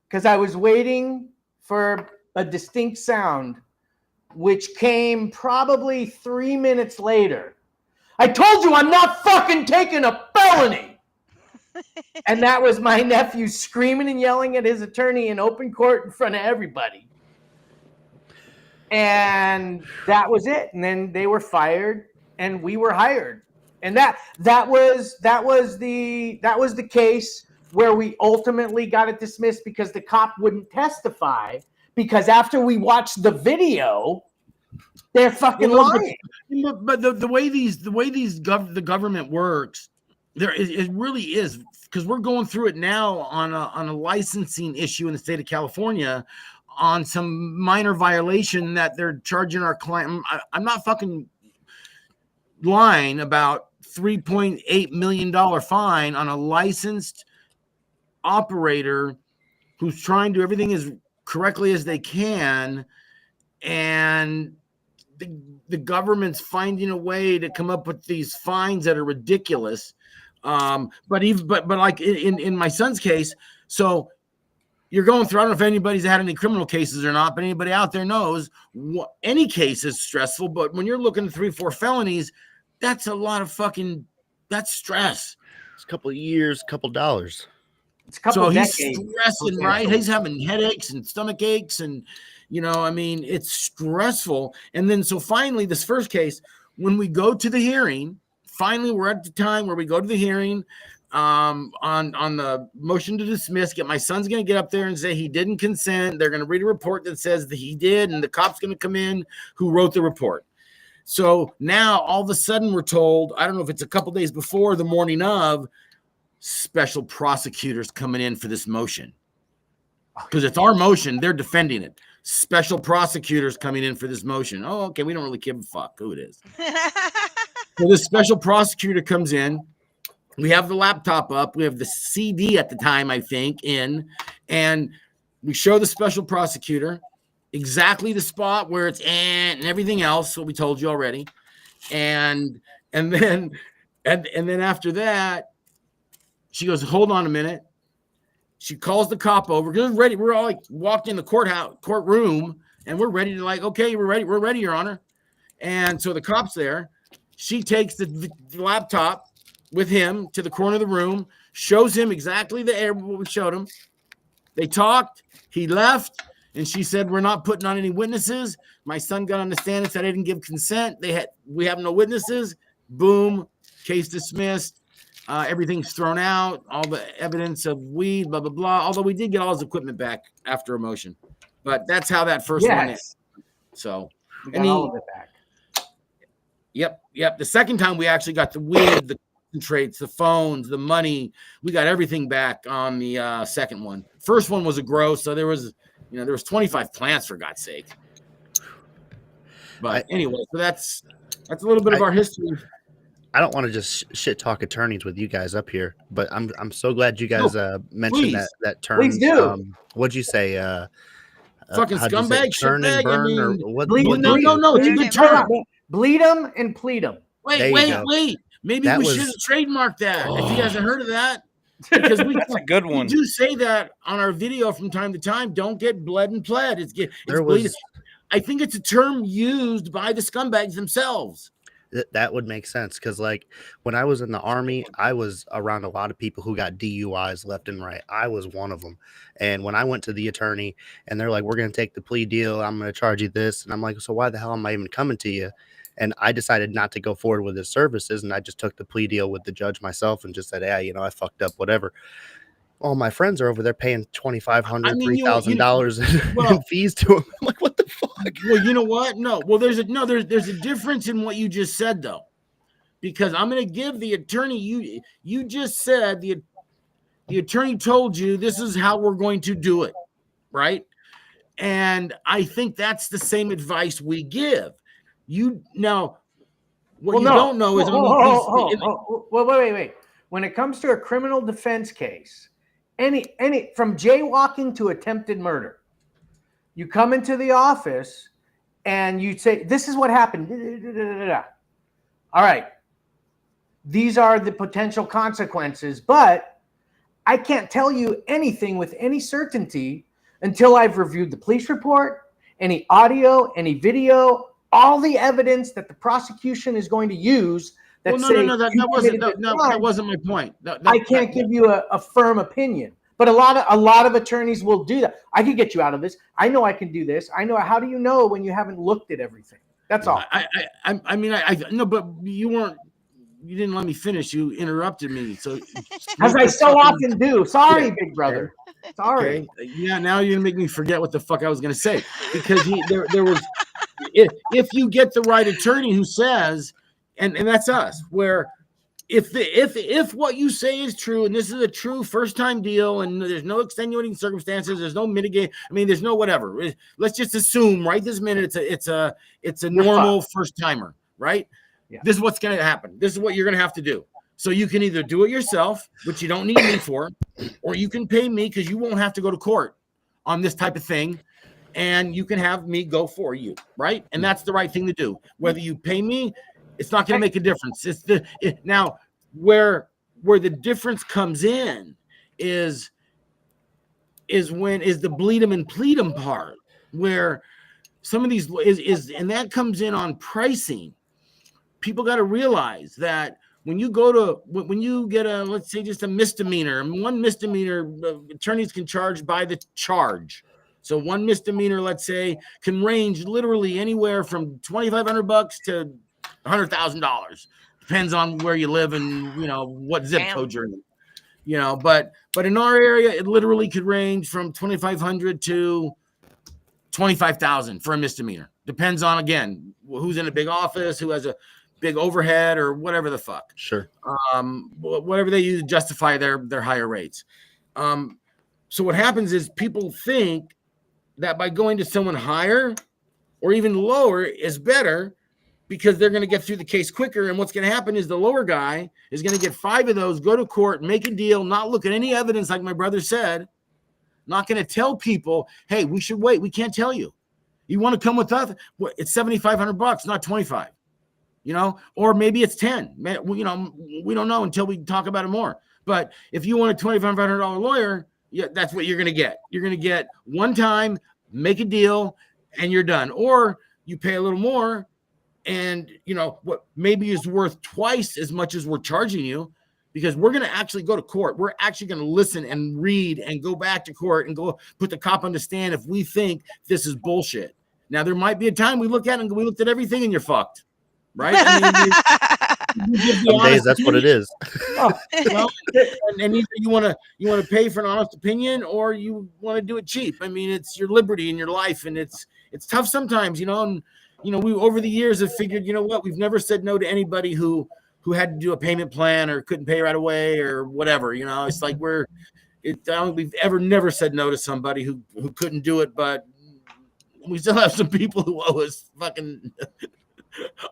because I was waiting for a distinct sound, which came probably 3 minutes later. I told you I'm not fucking taking a felony. And that was my nephew screaming and yelling at his attorney in open court in front of everybody. And that was it. And then they were fired and we were hired. And that was the case where we ultimately got it dismissed because the cop wouldn't testify, because after we watched the video, they're fucking lying. But the way the government works, it really is, because we're going through it now on a licensing issue in the state of California on some minor violation that they're charging our client. I'm not fucking lying about $3.8 million fine on a licensed operator who's trying to do everything as correctly as they can, and the government's finding a way to come up with these fines that are ridiculous. But like in my son's case, so you're going through, I don't know if anybody's had any criminal cases or not, but anybody out there knows any case is stressful. But when you're looking at 3-4 felonies, that's a lot of that's stress. It's a couple of years, a couple of dollars. It's a couple so of he's decades. stressing, right? He's having headaches and stomach aches, and it's stressful. And then so finally, this first case, when we go to the hearing, finally we're at the time where we go to the hearing on the motion to dismiss. My son's going to get up there and say he didn't consent. They're going to read a report that says that he did, and the cop's going to come in who wrote the report. So now all of a sudden we're told, I don't know if it's a couple days before, the morning of, special prosecutors coming in for this motion. Because it's our motion, they're defending it. Special prosecutors coming in for this motion. Oh, okay, we don't really give a fuck who it is. So this special prosecutor comes in. We have the laptop up. We have the CD at the time, I think, in. And we show the special prosecutor exactly the spot where it's and everything else, what we told you already. And then after that, she goes, hold on a minute. She calls the cop over. We're ready. We're all like walked in the courtroom, and we're ready to okay, we're ready. We're ready, Your Honor. And so the cop's there. She takes the laptop with him to the corner of the room, shows him exactly what we showed him. They talked. He left, and she said, we're not putting on any witnesses. My son got on the stand and said I didn't give consent. We have no witnesses. Boom, case dismissed. Everything's thrown out, all the evidence of weed, blah, blah, blah. Although we did get all his equipment back after a motion. But that's how that first one is. So, we got all of it back. Yep. The second time we actually got the weed, the concentrates, the phones, the money. We got everything back on the second one. First one was a gross. So there was 25 plants, for God's sake. But anyway, so that's a little bit of our history. I don't want to just shit talk attorneys with you guys up here, but I'm so glad you guys mentioned please. that term. Please do. What'd you say? Fucking How'd you say scumbag, it? Churn and shitbag. I burn, or mean, what? Bleed, What no, did bleed, no, you? no. It's a Burn good and term. burn. bleed them and plead them. There you go. Wait. Maybe That we should was- have trademarked that. If you guys Oh. have heard of that, because we That's a good we one. do say that on our video from time to time. Don't get bled and pled. It's There bleed. was I think it's a term used by the scumbags themselves. that would make sense because, like, when I was in the army, I was around a lot of people who got DUIs left and right. I was one of them. And when I went to the attorney and they're like, "We're going to take the plea deal. I'm going to charge you this," and I'm like, "So why the hell am I even coming to you?" And I decided not to go forward with his services, and I just took the plea deal with the judge myself and just said, "Yeah, I fucked up, whatever." All my friends are over there paying $2,500, $3,000 in fees to him. I'm like, what the fuck? Well, you know what? No. Well, there's a difference in what you just said, though, because I'm going to give the attorney. You just said the attorney told you this is how we're going to do it, right? And I think that's the same advice we give. You now, what don't know is wait. When it comes to a criminal defense case, any from jaywalking to attempted murder, you come into the office and you say, "This is what happened." All right, these are the potential consequences, but I can't tell you anything with any certainty until I've reviewed the police report, any audio, any video, all the evidence that the prosecution is going to use. That wasn't my point. I can't give you a firm opinion, but a lot of attorneys will do that. I can get you out of this. I know I can do this. I know. How do you know when you haven't looked at everything? That's all. I mean, no, but you didn't let me finish. You interrupted me. So, as I so often do. Sorry, big brother. Sorry. Okay. Yeah, now you're gonna make me forget what the fuck I was gonna say, because there was, if you get the right attorney who says, and that's us, where if what you say is true and this is a true first time deal and there's no extenuating circumstances, there's no mitigate, I mean, there's no whatever. Let's just assume right this minute it's a normal first timer, right? Yeah. This is what's gonna happen. This is what you're gonna have to do. So you can either do it yourself, which you don't need me for, or you can pay me because you won't have to go to court on this type of thing, and you can have me go for you, right? And that's the right thing to do. Whether you pay me, it's not going to make a difference. Now where the difference comes in is the bleed them and plead them part, where some of these is and that comes in on pricing. People got to realize that when you get a, let's say, just a misdemeanor, one misdemeanor, attorneys can charge by the charge. So one misdemeanor, let's say, can range literally anywhere from $2,500 to $100,000. Depends on where you live and what zip code you're in. But in our area, it literally could range from $2,500 to $25,000 for a misdemeanor. Depends on, again, who's in a big office, who has a big overhead, or whatever the fuck. Sure. Whatever they use to justify their higher rates. So what happens is people think that by going to someone higher or even lower is better because they're going to get through the case quicker. And what's going to happen is the lower guy is going to get 5 of those, go to court, make a deal, not look at any evidence, like my brother said, not going to tell people, hey, we should wait. We can't tell you. You want to come with us? Well, it's $7,500, not 25. Or maybe it's 10. We don't know until we talk about it more. But if you want a $2,500 lawyer, yeah, that's what you're going to get. You're going to get one time, make a deal, and you're done. Or you pay a little more, and what maybe is worth twice as much as we're charging you, because we're going to actually go to court. We're actually going to listen and read and go back to court and go put the cop on the stand if we think this is bullshit. Now, there might be a time we look at it and we looked at everything and you're fucked. Right? I mean, some days that's what it is. And either you want to pay for an honest opinion, or you want to do it cheap. I mean, it's your liberty in your life, and it's tough sometimes, And we over the years have figured, we've never said no to anybody who had to do a payment plan or couldn't pay right away or whatever. It's like I don't think we've ever never said no to somebody who couldn't do it, but we still have some people who owe us fucking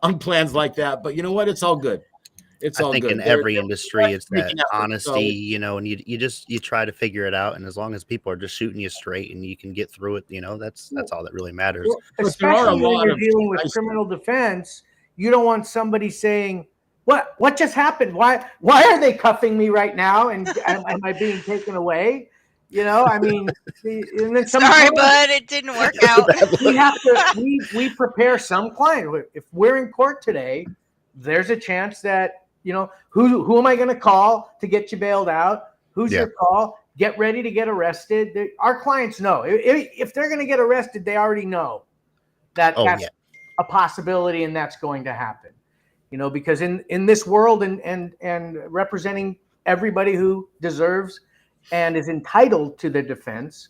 on plans like that. But you know what? It's all good. It's I all think good. in every industry, it's that making effort, honesty, so and you try to figure it out. And as long as people are just shooting you straight and you can get through it, that's all that really matters. but there are a Especially when lot you're of dealing with nice criminal defense, you don't want somebody saying, "What just happened? Why are they cuffing me right now? And am I being taken away?" I mean, and then Sorry, sometimes bud, it didn't work That's a out. bad we look. have to we prepare some client. If we're in court today, there's a chance that who am I going to call to get you bailed out? Who's Yeah. your call? Get ready to get arrested. Our clients know if they're going to get arrested, they already know that Oh that's yeah. a possibility and that's going to happen. Because in this world and representing everybody who deserves and is entitled to the defense,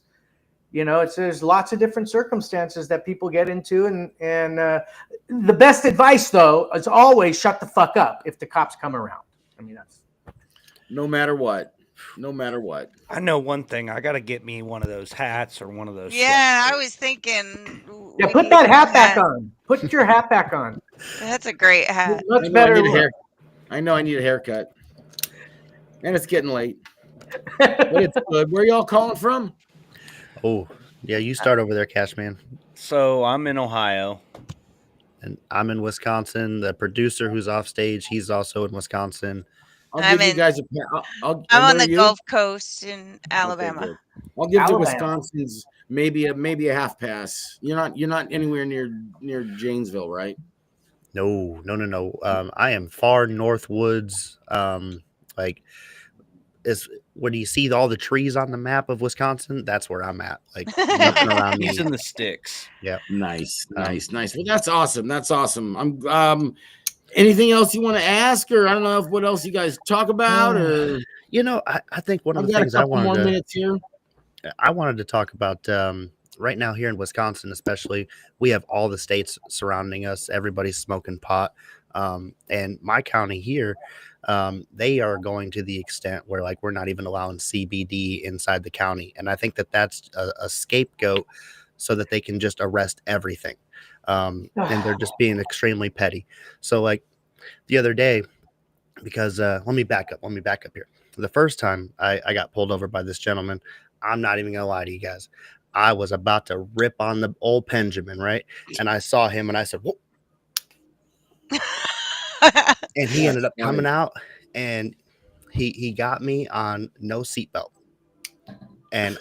there's lots of different circumstances that people get into, and the best advice though is always shut the fuck up if the cops come around. I mean, that's no matter what. I know one thing. I got to get me one of those hats or one of those. Yeah, I sweatshirts. was thinking yeah. we Put need that a hat back hat. on. Put your hat back on. That's a great hat. I Much know I better need a look. hair. I know I need a haircut. And it's getting late. But it's good. Where y'all calling from? Oh yeah. You start over there, Cashman. So I'm in Ohio. And I'm in Wisconsin. The producer who's off stage, he's also in Wisconsin. I'll I'm give you in. guys I'm and on where are the you? Gulf Coast in Okay, Alabama. good. I'll give the Alabama. Wisconsins maybe a half pass. You're not anywhere near Janesville, right? No. I am far north woods. Like is when you see all the trees on the map of Wisconsin, that's where I'm at. Like nothing around He's me. in the sticks. Yep. Nice. Um, Well, that's awesome. I'm anything else you want to ask, or I don't know what else you guys talk about, or I think one of I've the got a things couple more minutes here. I wanted to talk about right now here in Wisconsin, especially, we have all the states surrounding us. Everybody's smoking pot. And my county here, they are going to the extent where like we're not even allowing CBD inside the county. And I think that that's a scapegoat so that they can just arrest everything. And they're just being extremely petty. So like the other day, because let me back up here. The first time I got pulled over by this gentleman, I'm not even gonna lie to you guys, I was about to rip on the old Benjamin, right? And I saw him and I said, whoa. And he ended up coming out and he got me on no seatbelt. And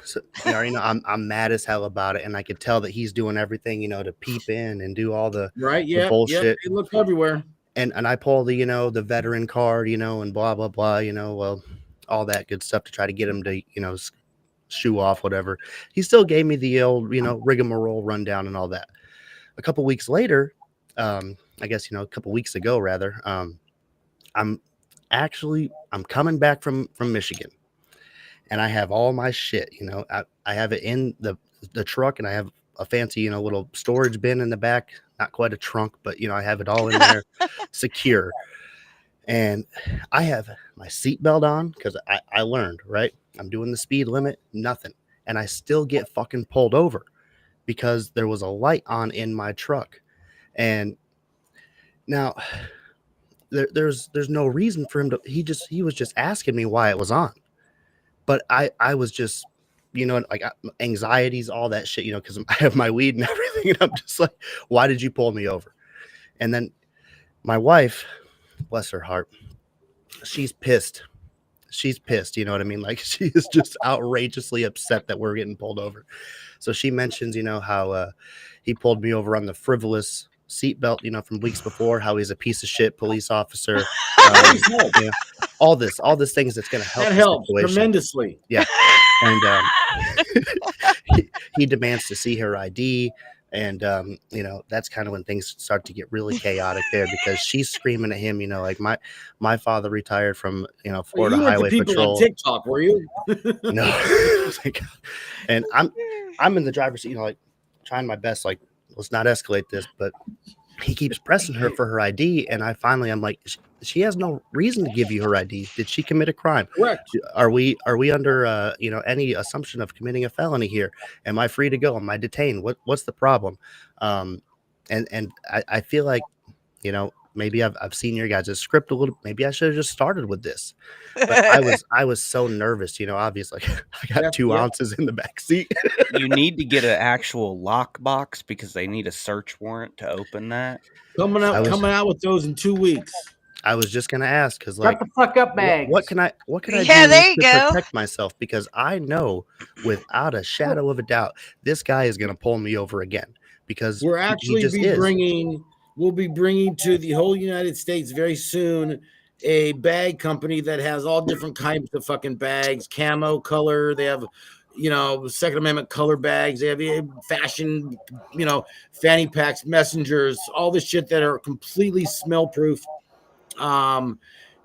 so you already know I'm mad as hell about it, and I could tell that he's doing everything, to peep in and do all the Right? the bullshit. They look everywhere. And I pull the veteran card, and blah blah blah, well, all that good stuff to try to get him to shoo off whatever. He still gave me the old rigmarole rundown and all that. A couple weeks later, I guess a couple weeks ago rather, I'm coming back from Michigan, and I have all my shit. I have it in the truck, and I have a fancy little storage bin in the back. Not quite a trunk, but I have it all in there, secure. And I have my seatbelt on because I learned, right? I'm doing the speed limit, nothing. And I still get fucking pulled over because there was a light on in my truck. And now there's no reason for him to, he was just asking me why it was on. But I was just, like anxieties, all that shit, because I have my weed and everything. And I'm just like, why did you pull me over? And then my wife, bless her heart, she's pissed. You know what I mean? Like she is just outrageously upset that we're getting pulled over. So she mentions, how he pulled me over on the frivolous seatbelt, from weeks before, how he's a piece of shit police officer. All this things that's going to help. That the helps situation tremendously. Yeah. And he demands to see her ID. And, that's kind of when things start to get really chaotic there because she's screaming at him, like my father retired from, Florida you weren't Highway the people Patrol. on TikTok, were you? No. And I'm in the driver's seat, like trying my best, like, let's not escalate this, but he keeps pressing her for her ID. And I'm like, she has no reason to give you her ID. Did she commit a crime? Correct. Are we under any assumption of committing a felony here? Am I free to go? Am I detained? What's the problem? And I feel like maybe I've seen your guys' script a little. Maybe I should have just started with this. But I was so nervous, obviously. I got Yep, 2 yep. ounces in the back seat. You need to get an actual lock box because they need a search warrant to open that. Coming I out was with those in 2 weeks. I was just gonna ask because, Shut the fuck up, bags. what can I Yeah, do there you to go. protect myself? Because I know without a shadow of a doubt, this guy is gonna pull me over again because We're he actually just is. we'll be bringing to the whole United States very soon a bag company that has all different kinds of fucking bags, camo color. They have, Second Amendment color bags. They have fashion, fanny packs, messengers, all this shit that are completely smell proof, and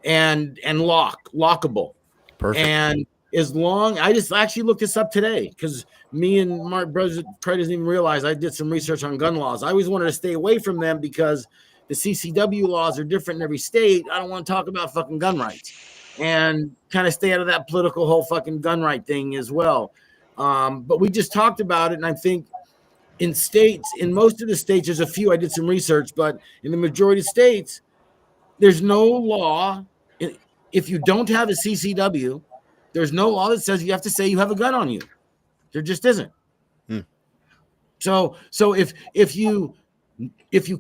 lockable. Perfect. And as long, I just actually looked this up today because me and Mark brothers probably doesn't even realize I did some research on gun laws. I always wanted to stay away from them because the CCW laws are different in every state. I don't want to talk about fucking gun rights and kind of stay out of that political whole fucking gun right thing as well. But we just talked about it, and I think in most of the states, there's a few. I did some research, but in the majority of states, there's no law. If you don't have a CCW, there's no law that says you have to say you have a gun on you. There just isn't. So if you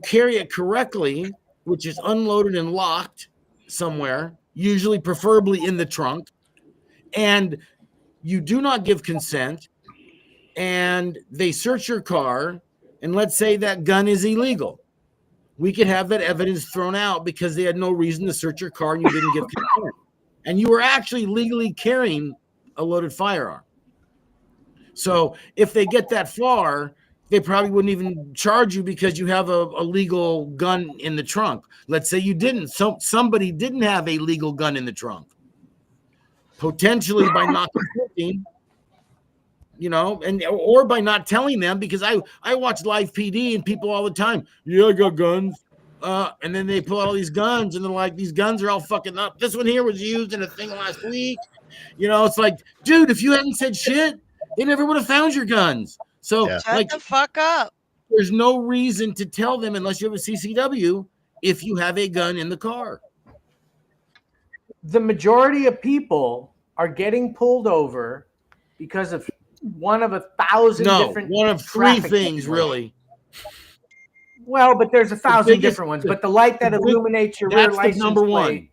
carry it correctly, which is unloaded and locked somewhere, usually preferably in the trunk, and you do not give consent, and they search your car, and let's say that gun is illegal, we could have that evidence thrown out because they had no reason to search your car and you didn't give consent. And you were actually legally carrying a loaded firearm. So if they get that far, they probably wouldn't even charge you because you have a legal gun in the trunk. Let's say you didn't. So somebody didn't have a legal gun in the trunk. Potentially by not consenting, or by not telling them, because I watch live PD and people all the time, I got guns. And then they pull out all these guns and they're like, these guns are all fucking up. This one here was used in a thing last week. It's like, dude, if you hadn't said shit, they never would have found your guns. So Shut the fuck up. There's no reason to tell them unless you have a CCW if you have a gun in the car. The majority of people are getting pulled over because of one of 1,000 different one of 3 things, really. Well, but there's 1,000 different ones. But the light that illuminates your rear license number one plate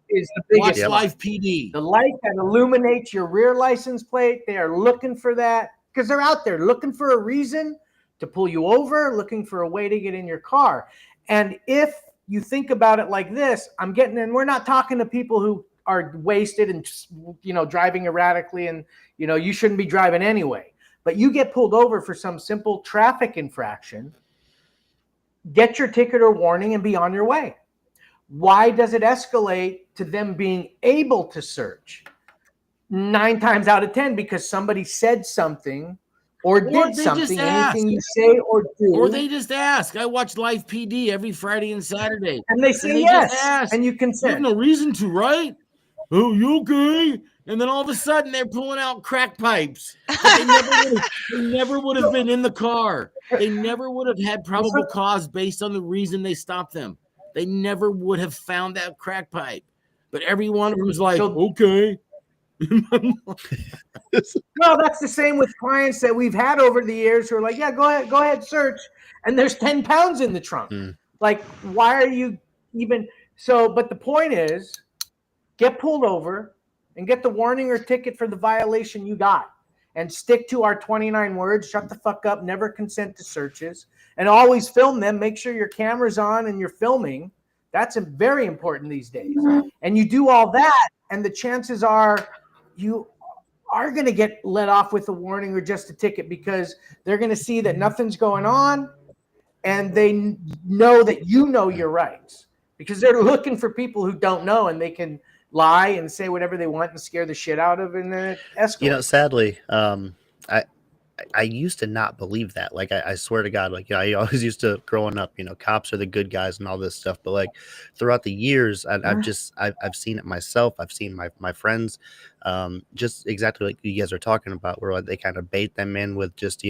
is the biggest. Watch live PD. The light that illuminates your rear license plate, they are looking for that because they're out there looking for a reason to pull you over, looking for a way to get in your car. And if you think about it like this, and we're not talking to people who are wasted and, driving erratically and, you shouldn't be driving anyway. But you get pulled over for some simple traffic infraction, get your ticket or warning and be on your way. Why does it escalate to them being able to search? 9 times out of 10, because somebody said something or did something, anything you say or do. Or they just ask. I watch live PD every Friday and Saturday. And they say yes, and you consent. You have no reason to, right? Oh, you okay? And then all of a sudden they're pulling out crack pipes. They never would have been in the car. They never would have had probable cause based on the reason they stopped them. They never would have found that crack pipe. But every one of them was like, okay. No, that's the same with clients that we've had over the years who are like, yeah, go ahead, search. And there's 10 pounds in the trunk. Like, why are you even so? But the point is, get pulled over and get the warning or ticket for the violation you got, and stick to our 29 words. Shut the fuck up. Never consent to searches, and always film them. Make sure your camera's on and you're filming. That's very important these days. And you do all that, and the chances are you are going to get let off with a warning or just a ticket because they're going to see that nothing's going on, and they know that you know your rights because they're looking for people who don't know, and they can lie and say whatever they want and scare the shit out of, and then it escalates. Sadly, I used to not believe that. Like, I swear to God, like, I always used to, growing up, cops are the good guys and all this stuff. But like throughout the years, I've seen it myself. I've seen my friends, just exactly like you guys are talking about, where they kind of bait them in with just,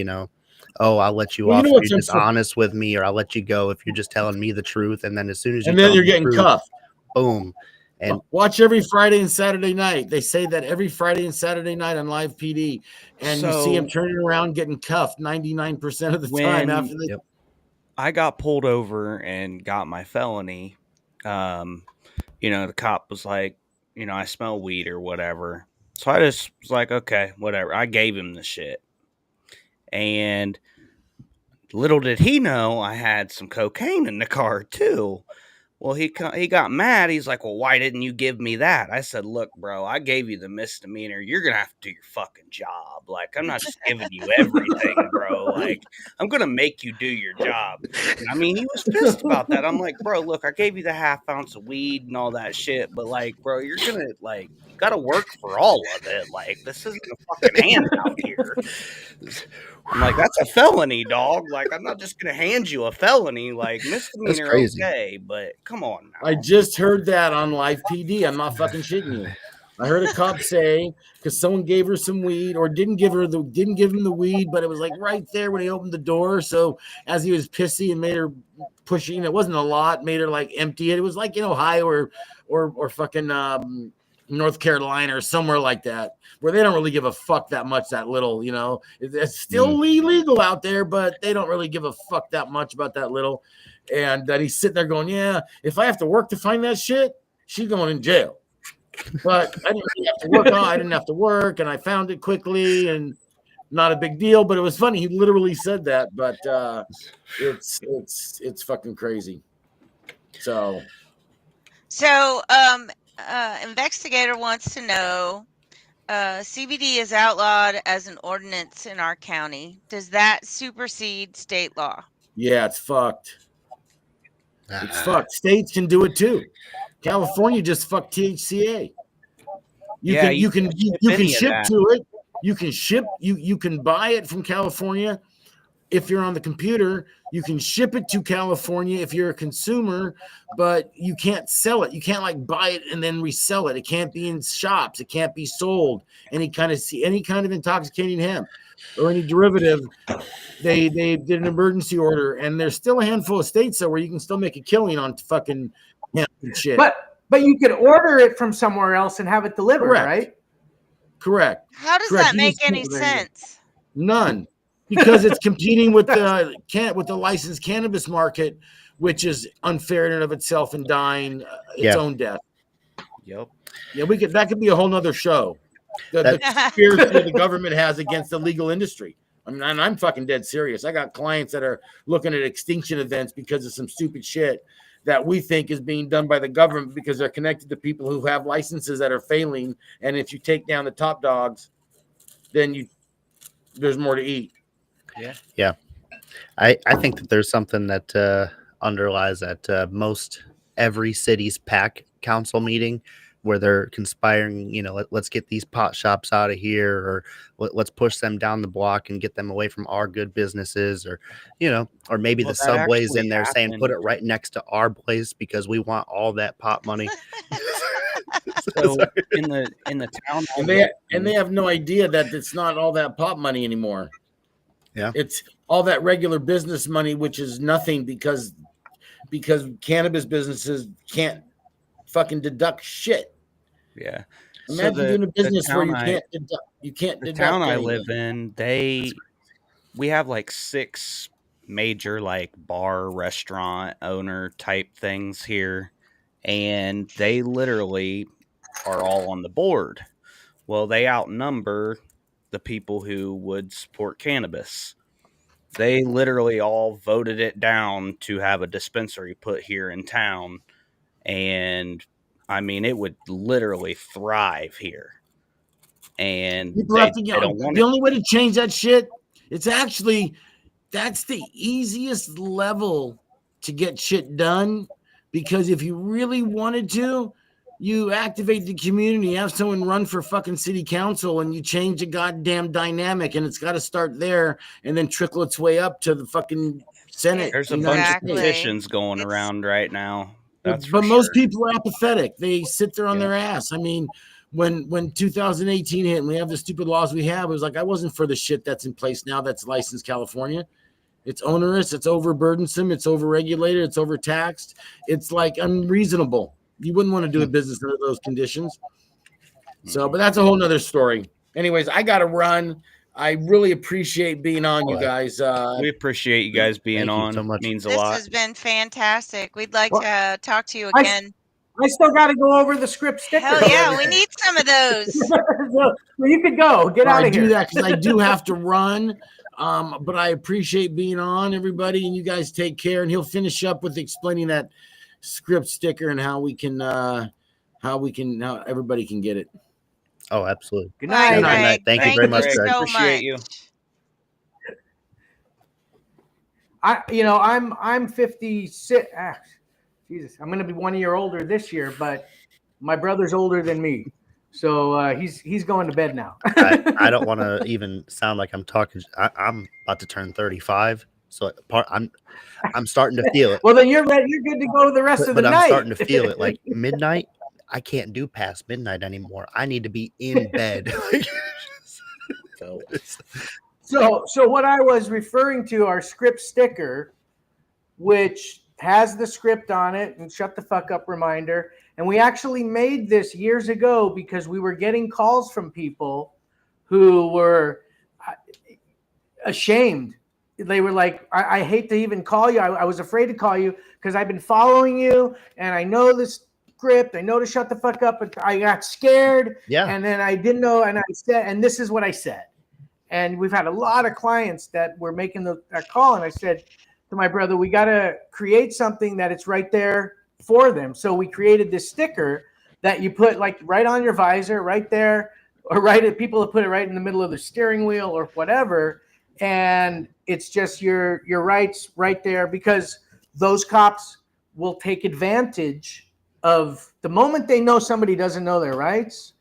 Oh, I'll let you Well, off you if know you're what's just honest with me, or I'll let you go if you're just telling me the truth. And then as soon as you and then tell you're me the getting truth, cuffed. boom. And Watch every Friday and Saturday night. They say that every Friday and Saturday night on live PD, and you see him turning around getting cuffed 99% of the time when after the. I got pulled over and got my felony, the cop was like, I smell weed or whatever. So I just was like, okay, whatever. I gave him the shit. And little did he know I had some cocaine in the car too. Well, he got mad. He's like, "Well, why didn't you give me that?" I said, "Look, bro, I gave you the misdemeanor. You're gonna have to do your fucking job. Like, I'm not just giving you everything, bro. Like, I'm gonna make you do your job." And I mean, he was pissed about that. I'm like, "Bro, look, I gave you the half ounce of weed and all that shit, but like, bro, you're gonna like, you gotta work for all of it. Like, this isn't a fucking handout here." I'm like, that's a felony, dog. Like, I'm not just gonna hand you a felony. Like, that's misdemeanor, crazy. okay, but come on now. I just heard that on live PD. I'm not fucking shitting you. I heard a cop say because someone gave her some weed or didn't give him the weed, but it was like right there when he opened the door. So as he was pissy and made her pushing, it wasn't a lot, made her like empty it. It was like in Ohio or fucking North Carolina or somewhere like that, where they don't really give a fuck that much, that little, it's still illegal out there, but they don't really give a fuck that much about that little. And that he's sitting there going, yeah, if I have to work to find that shit, she's going in jail. But I didn't really have to work on. I didn't have to work, and I found it quickly, and not a big deal. But it was funny. He literally said that. But it's fucking crazy. So, investigator wants to know. CBD is outlawed as an ordinance in our county. Does that supersede state law? yeah, it's fucked. It's fucked. States can do it too. California just fucked THCA. You can ship to it. You can ship. You can buy it from California. If you're on the computer, you can ship it to California if you're a consumer, but you can't sell it. You can't like buy it and then resell it. It can't be in shops. It can't be sold. Any kind of intoxicating hemp or any derivative. They did an emergency order, and there's still a handful of states though where you can still make a killing on fucking hemp and shit. But you could order it from somewhere else and have it delivered, right? Correct. How does that make any sense? None. Because it's competing with the licensed cannabis market, which is unfair in and of itself and dying its own death. Yep. Yeah, that could be a whole nother show. The conspiracy the government has against the legal industry. I mean, and I'm fucking dead serious. I got clients that are looking at extinction events because of some stupid shit that we think is being done by the government because they're connected to people who have licenses that are failing. And if you take down the top dogs, then there's more to eat. Yeah. I think that there's something that underlies that most every city's PAC council meeting where they're conspiring, let's get these pot shops out of here, or let's push them down the block and get them away from our good businesses, or, or maybe the subways in there saying, put it right next to our place because we want all that pot money. So in the town, and they have no idea that it's not all that pot money anymore. Yeah, it's all that regular business money, which is nothing because cannabis businesses can't fucking deduct shit. Yeah. Imagine doing a business where you can't deduct. The town I live in, we have like 6 major like bar, restaurant owner type things here, and they literally are all on the board. Well, they outnumber the people who would support cannabis. They literally all voted it down to have a dispensary put here in town, and I mean, it would literally thrive here. And people have to the only way to change that shit, that's the easiest level to get shit done, because if you really wanted to, you activate the community, have someone run for fucking city council, and you change the goddamn dynamic, and it's got to start there and then trickle its way up to the fucking Senate. There's a bunch of petitions going around right now. But most people are apathetic. They sit there on their ass. I mean, when 2018 hit and we have the stupid laws we have, it was like I wasn't for the shit that's in place now that's licensed California. It's onerous, it's overburdensome, it's overregulated, it's overtaxed, it's like unreasonable. You wouldn't want to do a business under those conditions. So, but that's a whole nother story. Anyways, I gotta run. I really appreciate being on, you guys. We appreciate you guys being Thank you on. so much. Means a This lot. has been fantastic. We'd like Well, to talk to you I- again. I still got to go over the script stickers. Hell yeah, we need some of those. So you could go. Get out I of do here. that because I do have to run. But I appreciate being on, everybody, and you guys take care. And he'll finish up with explaining that script sticker and how everybody can get it. Oh, absolutely. Good Bye, night. Good night. Greg. Thank you very much, you Greg. so Appreciate you. much. I'm 56. Jesus, I'm going to be 1 year older this year, but my brother's older than me, so he's going to bed now. I don't want to even sound like I'm talking. I'm about to turn 35, so I'm starting to feel it. Well, then you're ready. You're good to go the rest of the But night. I'm starting to feel it. Like midnight, I can't do past midnight anymore. I need to be in bed. So what I was referring to, our script sticker, which has the script on it and shut the fuck up reminder. And we actually made this years ago because we were getting calls from people who were ashamed. They were like, I hate to even call you. I was afraid to call you because I've been following you and I know this script. I know to shut the fuck up, but I got scared. Yeah. And then I didn't know. And I said, and this is what I said. And we've had a lot of clients that were making that call. And I said to my brother, we got to create something that it's right there for them. So we created this sticker that you put like right on your visor, right there, or people have put it right in the middle of the steering wheel or whatever. And it's just your rights right there, because those cops will take advantage of the moment they know somebody doesn't know their rights.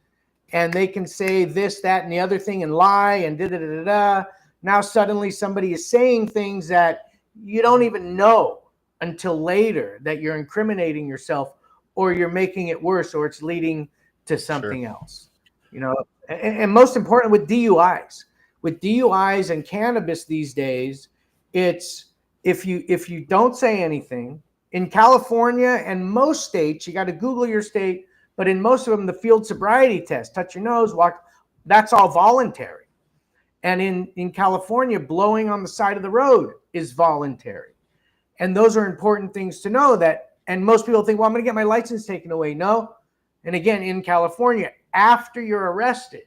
And they can say this, that, and the other thing and lie and da-da-da-da-da. Now suddenly somebody is saying things that you don't even know until later that you're incriminating yourself or you're making it worse or it's leading to something else. You know, and most important with DUIs. With DUIs and cannabis these days, it's if you don't say anything, in California and most states, you got to Google your state, but in most of them, the field sobriety test, touch your nose, walk, that's all voluntary. And in California, blowing on the side of the road is voluntary. And those are important things to know that, and most people think, well, I'm going to get my license taken away. No. And again, in California, after you're arrested,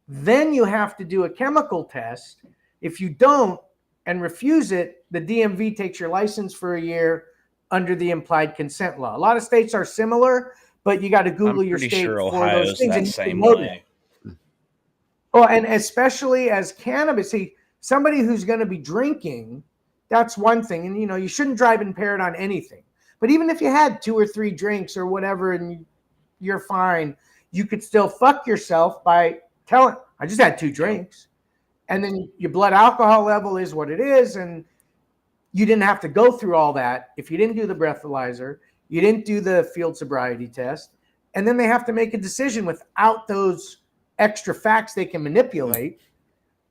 then you have to do a chemical test. If you don't and refuse it, the DMV takes your license for a year under the implied consent law. A lot of states are similar, but you got to Google your state sure for Ohio's those things. that And you same know way. that. Oh, and especially as cannabis, see, somebody who's going to be drinking, that's one thing. And, you know, you shouldn't drive impaired on anything. But even if you had 2 or 3 drinks or whatever and you're fine, you could still fuck yourself by telling, I just had 2 drinks. And then your blood alcohol level is what it is. And you didn't have to go through all that if you didn't do the breathalyzer, you didn't do the field sobriety test. And then they have to make a decision without those extra facts they can manipulate.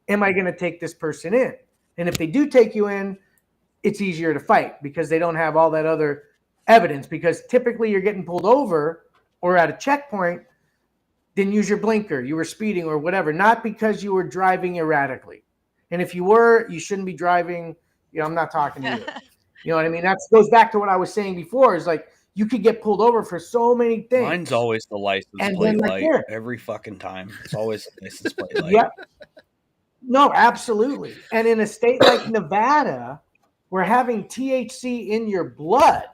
Am I going to take this person in? And if they do take you in, it's easier to fight because they don't have all that other evidence, because typically you're getting pulled over or at a checkpoint, didn't use your blinker, you were speeding or whatever, not because you were driving erratically. And if you were, you shouldn't be driving. You know, I'm not talking to you. You know what I mean? That goes back to what I was saying before, is like you could get pulled over for so many things. Mine's always the license And plate then, like, light here. every fucking time. It's always the license plate light. Yep. No, absolutely. And in a state like Nevada, where having THC in your blood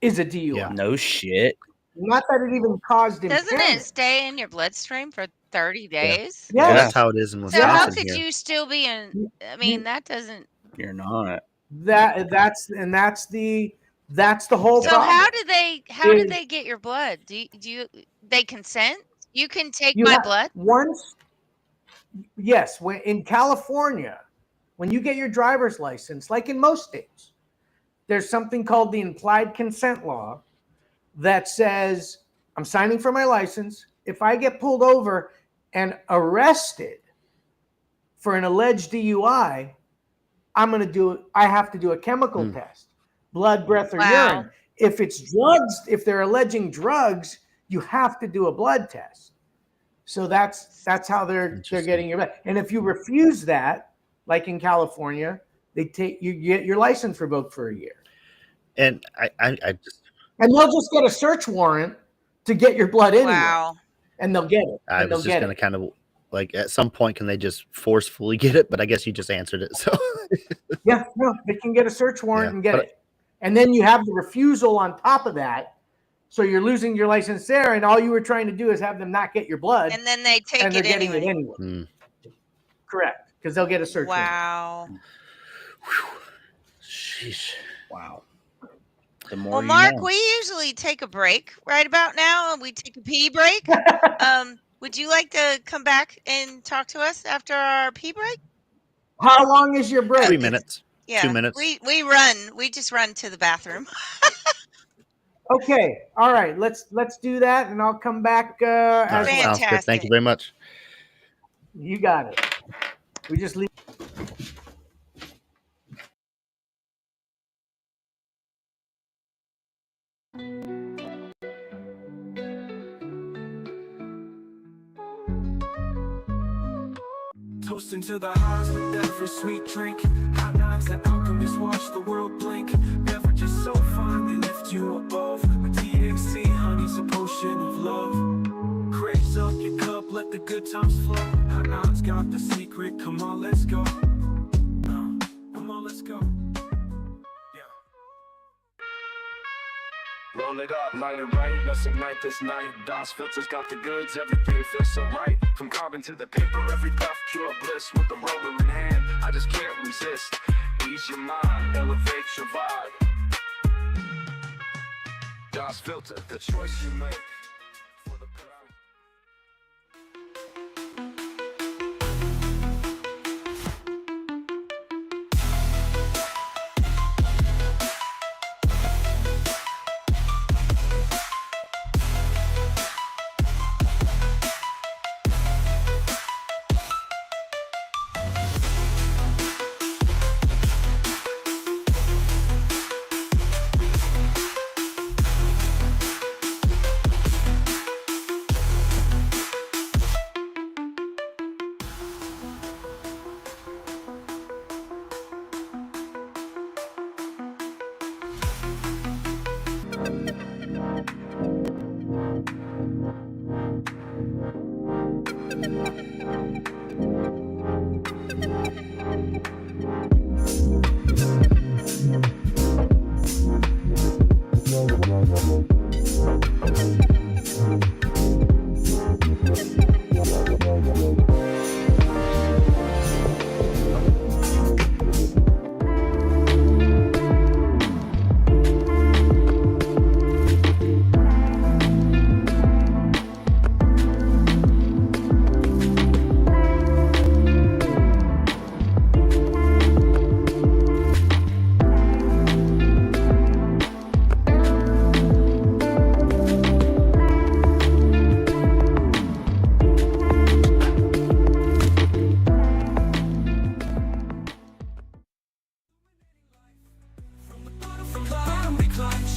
is a DUI. Yeah. No shit. Not that it even caused Doesn't impairment. it stay in your bloodstream for 30 days? Yeah. That's how it is in So how Wisconsin could here. you still be in? I mean, that doesn't. You're not. That's the whole So problem. how do they get your blood? Do you they consent? You can take my blood. Yes, when in California, when you get your driver's license, like in most states, there's something called the implied consent law that says, I'm signing for my license. if I get pulled over and arrested for an alleged DUI, I have to do a chemical test, blood, breath, or urine. If it's drugs, if they're alleging drugs, you have to do a blood test. So that's how they're getting your back. And if you refuse that, like in California, you get your license revoked for a year. And and they'll just get a search warrant to get your blood anyway. And they'll get it. I was just going to kind of like, at some point, can they just forcefully get it? But I guess you just answered it. So yeah, no, they can get a search warrant and get it. And then you have the refusal on top of that. So you're losing your license there, and all you were trying to do is have them not get your blood. And then they take it anyway. Correct, because they'll get a search warrant. Wow. Sheesh. Wow. Well, Mark, we usually take a break right about now, and we take a pee break. Would you like to come back and talk to us after our pee break? How long is your break? 3 minutes. Yeah, 2 minutes. We just run to the bathroom. Okay. All right. Let's do that, and I'll come back. Fantastic. Sounds good. Thank you very much. You got it. We just leave. Toasting to the highs with every sweet drink. Hot knives that alchemists watch the world blink. Beverages so fine they lift you above. With THC, honey's a potion of love. Raise up your cup, let the good times flow. Hot knives got the secret, come on, let's go. Come on, let's go. Roll it up, light it right, let's ignite this night. DOS filters got the goods, everything feels so right. From carbon to the paper, every puff, pure bliss. With the roller in hand, I just can't resist. Ease your mind, elevate your vibe. DOS filter, the choice you make. For the pride.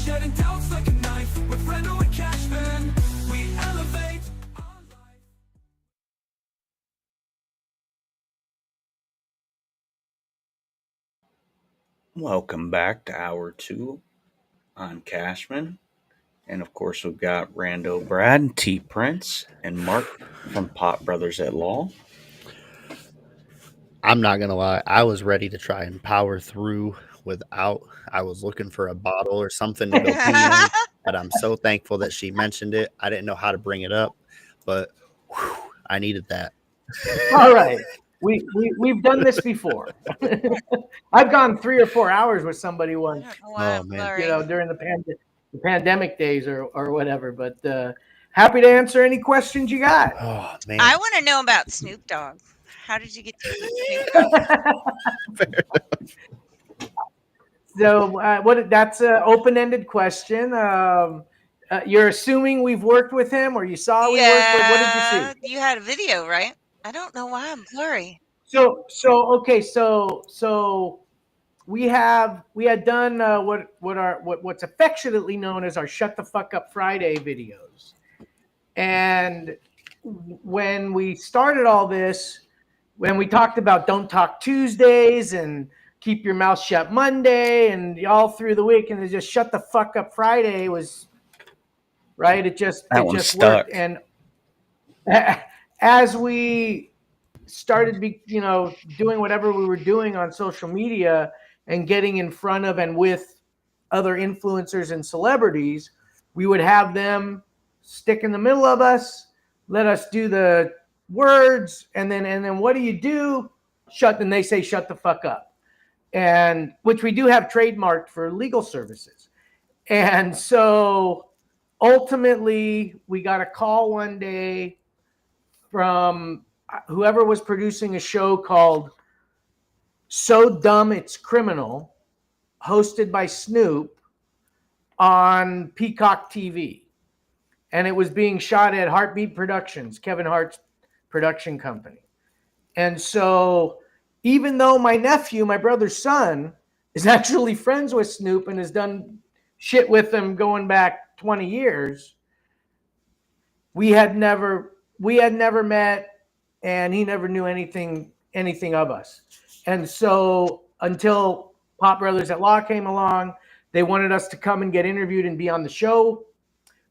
Shedding doubts like a knife with Reno and Cashman. We elevate our life. Welcome back to Hour 2. I'm Cashman. And of course, we've got Rando Brad, T Prince, and Mark from Pot Brothers at Law. I'm not going to lie. I was ready to try and power through without. I was looking for a bottle or something to go pee in, but I'm so thankful that she mentioned it. I didn't know how to bring it up, but whew, I needed that. All right. We've done this before. I've gone 3 or 4 hours with somebody once. Oh, man. During the pandemic days or whatever. But happy to answer any questions you got. Oh, man. I want to know about Snoop Dogg. How did you get to Snoop Dogg? So that's an open-ended question. You're assuming we've worked with him, or you saw we worked. What did you see? You had a video, right? I don't know why I'm blurry. Okay, so we had done what's affectionately known as our Shut the Fuck Up Friday videos. And when we started all this, when we talked about Don't Talk Tuesdays and Keep Your Mouth Shut Monday and all through the week, and it just Shut the Fuck Up Friday was right. It just stuck. worked. And as we started doing whatever we were doing on social media and getting in front of and with other influencers and celebrities, we would have them stick in the middle of us, let us do the words, and then what do you do? And they say shut the fuck up. And which we do have trademarked for legal services. And so ultimately we got a call one day from whoever was producing a show called So Dumb It's Criminal, hosted by Snoop on Peacock TV. And it was being shot at Heartbeat Productions, Kevin Hart's production company. And so even though my nephew, my brother's son, is actually friends with Snoop and has done shit with him going back 20 years, we had never met, and he never knew anything of us. And so until Pop Brothers at Law came along, they wanted us to come and get interviewed and be on the show.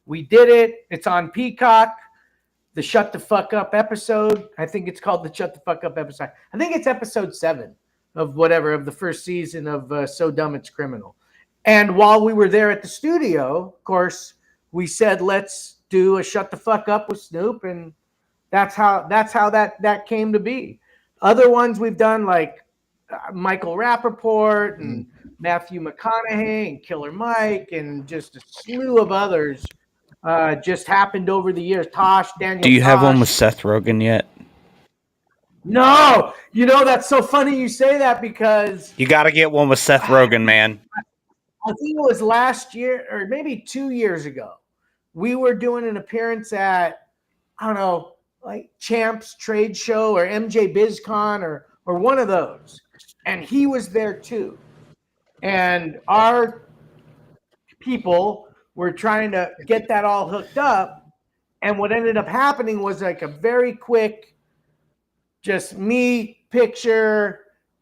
We did it. It's on Peacock. The Shut the Fuck Up episode. I think it's called the Shut the Fuck Up episode. I think it's episode 7 of the first season of So Dumb It's Criminal. And while we were there at the studio, of course, we said, let's do a Shut the Fuck Up with Snoop. And that's how that came to be. Other ones we've done, like Michael Rappaport and Matthew McConaughey and Killer Mike and just a slew of others, just happened over the years. Daniel. Do you have one with Seth Rogen yet? No. That's so funny you say that, because you got to get one with Seth Rogen, man. I think it was last year or maybe 2 years ago. We were doing an appearance at, I don't know, like Champs Trade Show or MJ BizCon or one of those. And he was there too. And our people were trying to get that all hooked up. And what ended up happening was like a very quick, just me picture,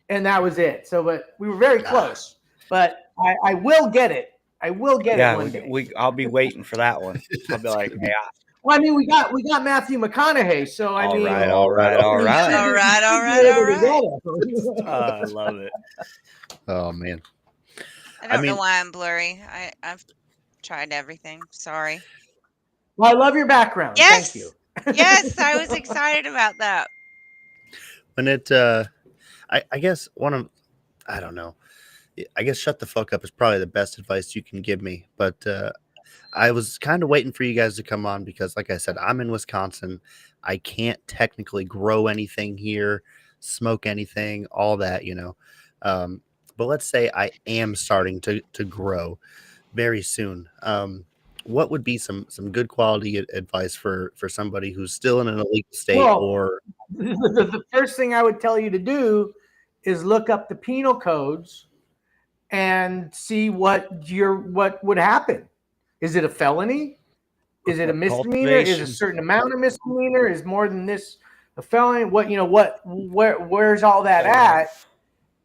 and that was it. So, but we were very close. But I will get it. I will get it one day. I'll be waiting for that one. I'll be like, yeah. Well, I mean, we got Matthew McConaughey, so I mean, all right. I love it. Oh man, I don't know why I'm blurry. I've tried everything. Sorry. Well, I love your background. Yes. Thank you. Yes, I was excited about that. When it, I guess I don't know. I guess shut the fuck up is probably the best advice you can give me. But I was kind of waiting for you guys to come on because, like I said, I'm in Wisconsin. I can't technically grow anything here, smoke anything, all that, But let's say I am starting to grow very soon. What would be some good quality advice for somebody who's still in an illegal state? Or the first thing I would tell you to do is look up the penal codes and see what would happen. Is it a felony? Is it a misdemeanor? Is a certain amount of misdemeanor? Is more than this a felony? Where's all that at?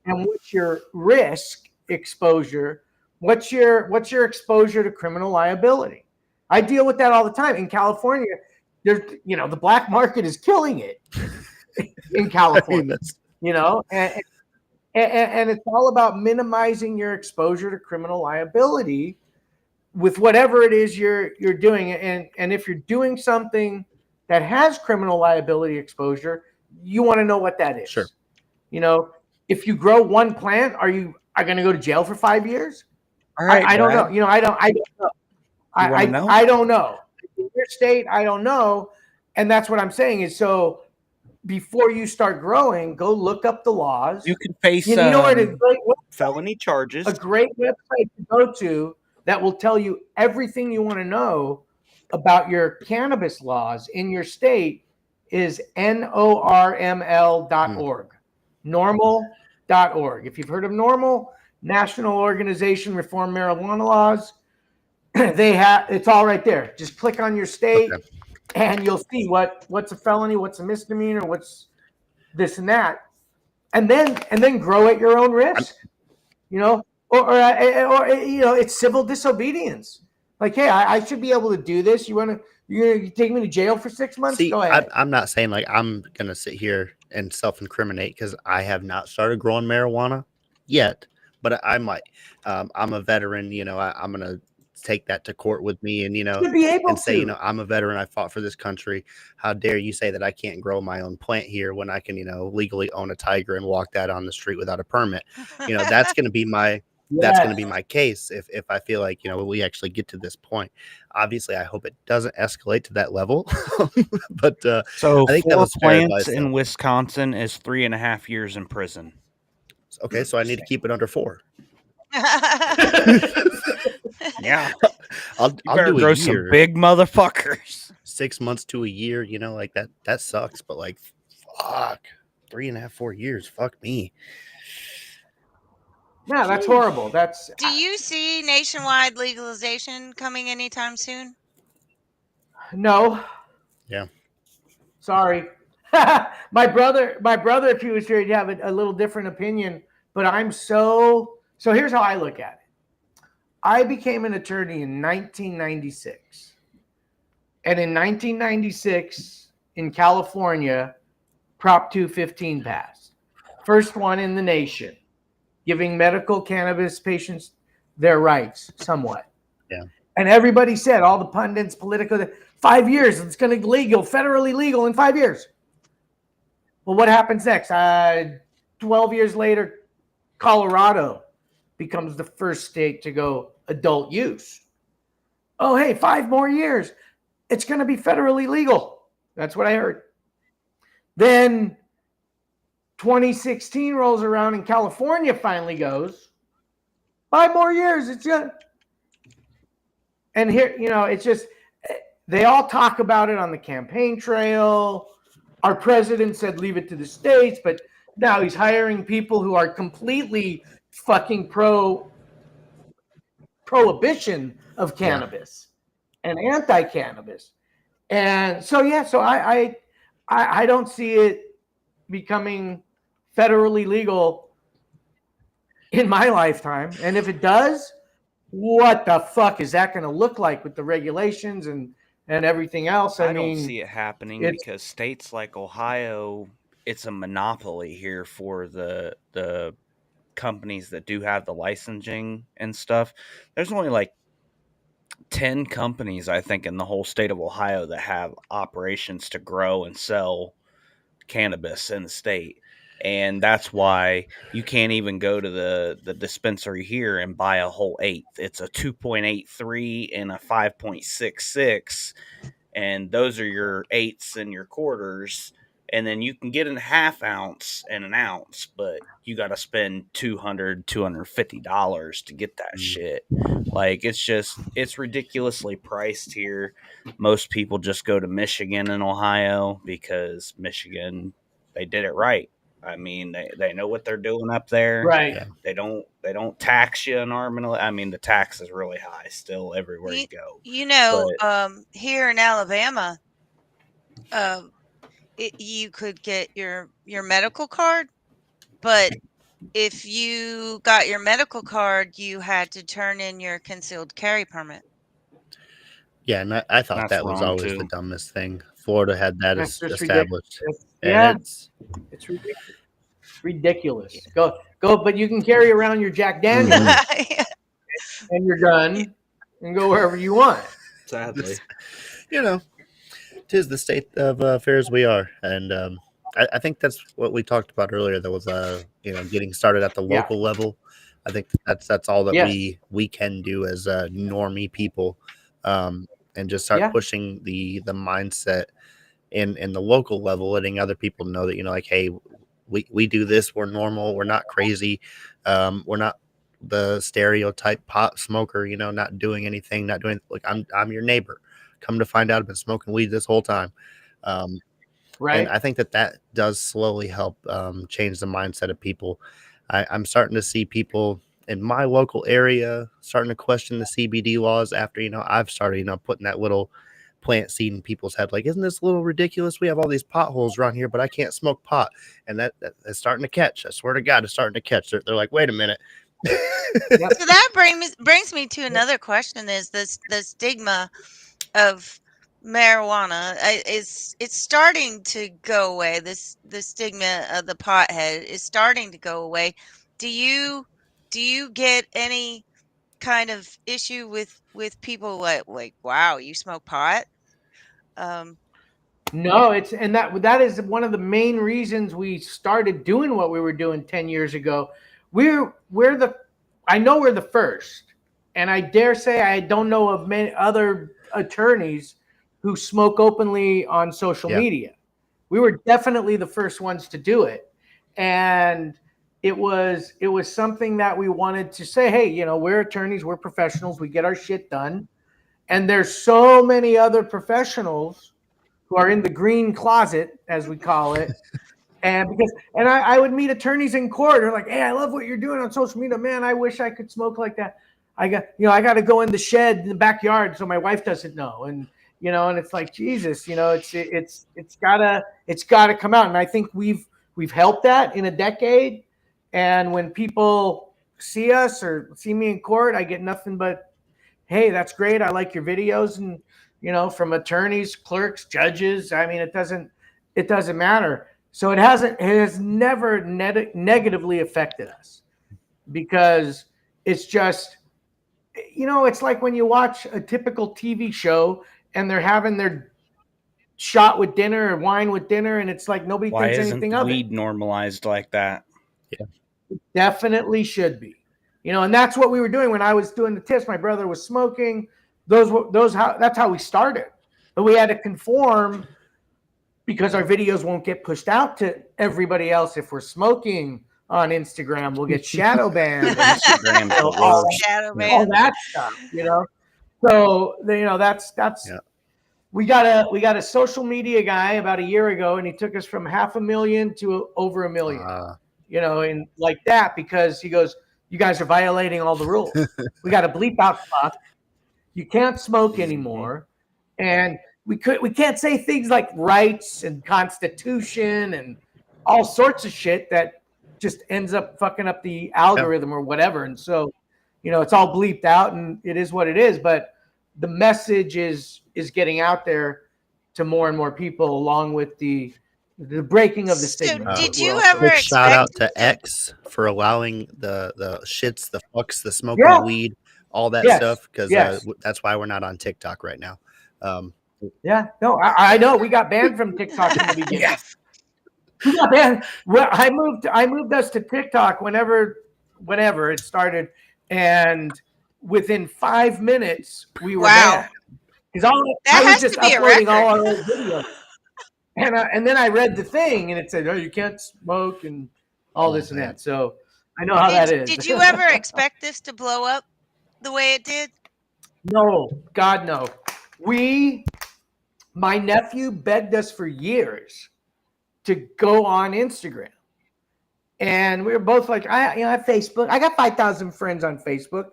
And what's your risk exposure? What's your exposure to criminal liability? I deal with that all the time. In California, there's the black market is killing it in California. And it's all about minimizing your exposure to criminal liability with whatever it is you're doing. And if you're doing something that has criminal liability exposure, you want to know what that is. Sure. If you grow one plant, are you going to go to jail for 5 years? All right, I don't know. I don't know. I don't know. In your state, I don't know. And that's what I'm saying is, so before you start growing, go look up the laws. You can face where felony charges. A great website to go to that will tell you everything you want to know about your cannabis laws in your state is norml.org. Normal.org. If you've heard of Normal, National Organization Reform Marijuana Laws, it's all right there. Just click on your state and you'll see what's a felony, what's a misdemeanor, what's this and that. And then grow at your own risk. Or it's civil disobedience. Like, hey, I should be able to do this. You're gonna take me to jail for 6 months? See, Go ahead. I'm not saying like I'm gonna sit here and self-incriminate because I have not started growing marijuana yet, but I might. I'm a veteran, I'm gonna take that to court with me, and say, I'm a veteran. I fought for this country. How dare you say that I can't grow my own plant here when I can, legally own a tiger and walk that on the street without a permit? That's gonna be my. That's going to be my case if I feel like, we actually get to this point. Obviously, I hope it doesn't escalate to that level. But so I think that 4 was fair plants advice, in though. Wisconsin is 3.5 years in prison. Okay, so I need to keep it under 4. Yeah, I'll do grow a some year, big motherfuckers. 6 months to a year, like that sucks. But like, fuck, 3.5, 4 years, fuck me. No, that's horrible. Do you see nationwide legalization coming anytime soon? No. Yeah. Sorry. my brother, if he was here, he'd have a little different opinion. But so here's how I look at it. I became an attorney in 1996. And in 1996, in California, Prop 215 passed. First one in the nation, giving medical cannabis patients their rights somewhat. Yeah. And everybody said, all the pundits, political, 5 years, it's going to be legal, federally legal in 5 years. Well, what happens next? 12 years later, Colorado becomes the first state to go adult use. Oh, hey, 5 more years. It's going to be federally legal. That's what I heard. Then 2016 rolls around and California finally goes, 5 more years. It's good. And here, it's just, they all talk about it on the campaign trail. Our president said, leave it to the states, but now he's hiring people who are completely fucking prohibition of cannabis and anti-cannabis. And so, I don't see it becoming federally legal in my lifetime. And if it does, what the fuck is that going to look like with the regulations and everything else? I don't see it happening because states like Ohio, it's a monopoly here for the companies that do have the licensing and stuff. There's only like 10 companies, I think, in the whole state of Ohio that have operations to grow and sell cannabis in the state. And that's why you can't even go to the dispensary here and buy a whole eighth. It's a 2.83 and a 5.66. And those are your eighths and your quarters. And then you can get in a half ounce and an ounce, but you got to spend $250 to get that shit. Like, it's ridiculously priced here. Most people just go to Michigan and Ohio because Michigan, they did it right. I mean, they know what they're doing up there. Right. Yeah. They don't tax you an arm and a leg. I mean, the tax is really high still everywhere you go. Here in Alabama, you could get your medical card, but if you got your medical card, you had to turn in your concealed carry permit. Yeah, and I thought that was always the dumbest thing. Florida had that established. It's ridiculous. Go, but you can carry around your Jack Daniels and your gun and go wherever you want. Sadly, tis the state of affairs we are, and I think that's what we talked about earlier. That was getting started at the local level. I think that's all that we can do as normie people, and just start pushing the mindset in the local level, letting other people know that like, hey, we do this. We're normal. We're not crazy. We're not the stereotype pot smoker, not doing anything, not doing like I'm your neighbor. Come to find out, I've been smoking weed this whole time. Um, and Right. I think that does slowly help change the mindset of people. I'm starting to see people in my local area starting to question the CBD laws after, I've started, putting that little plant seed in people's head. Like, isn't this a little ridiculous? We have all these potholes around here, but I can't smoke pot. And that's starting to catch. I swear to God, it's starting to catch. They're like, wait a minute. Yep. So that brings me to another question: is this the stigma of marijuana? It's starting to go away. The stigma of the pothead is starting to go away. Do you get any kind of issue with people like wow, you smoke pot? Um, No, it's and that is one of the main reasons we started doing what we were doing 10 years ago. We're the I know we're the first, and I dare say I don't know of many other attorneys who smoke openly on social Yeah. media. We were definitely the first ones to do it. And it was something that we wanted to say, hey, we're attorneys, we're professionals, we get our shit done. And there's so many other professionals who are in the green closet, as we call it. And I would meet attorneys in court. They're like, hey, I love what you're doing on social media. Man, I wish I could smoke like that. I got to go in the shed in the backyard so my wife doesn't know. And it's like, Jesus, it's gotta come out. And I think we've helped that in a decade. And when people see us or see me in court, I get nothing but, hey, that's great. I like your videos. And from attorneys, clerks, judges. I mean, it doesn't matter. So it has never negatively affected us, because it's just, it's like when you watch a typical TV show and they're having their shot with dinner or wine with dinner, and it's like nobody Why thinks isn't anything of it. weed normalized like that? Definitely should be. And that's what we were doing when I was doing the tips. My brother was smoking. That's how we started. But we had to conform, because our videos won't get pushed out to everybody else. If we're smoking on Instagram, we'll get shadow banned. Instagram's the all, worst. shadow all ban. that stuff, So that's Yeah. we got a social media guy about a year ago, and he took us from 500,000 to over 1 million. And like that, because he goes, you guys are violating all the rules. We got to bleep out fuck. You can't smoke anymore. And we can't say things like rights and constitution and all sorts of shit that just ends up fucking up the algorithm or whatever. And so, it's all bleeped out, and it is what it is. But the message is getting out there to more and more people, along with the breaking of the So stigma. did We're you also- ever Big shout out expect to X for allowing the shits, the fucks, the smoking Yeah. weed, all that Yes. stuff, because Yes. that's why we're not on TikTok right now. Yeah, no, I know we got banned from TikTok in the beginning. Yeah. We got banned. Well, I moved us to TikTok whenever it started, and within 5 minutes we were Wow. banned, because That I was has just to be a uploading all record. our old videos, and then I read the thing, and it said, "Oh, you can't smoke," and all this and man. that. So I know how that is. Did you ever expect this to blow up the way it did? No, God, no. My nephew begged us for years to go on Instagram. And we were both like, I have Facebook. I got 5,000 friends on Facebook.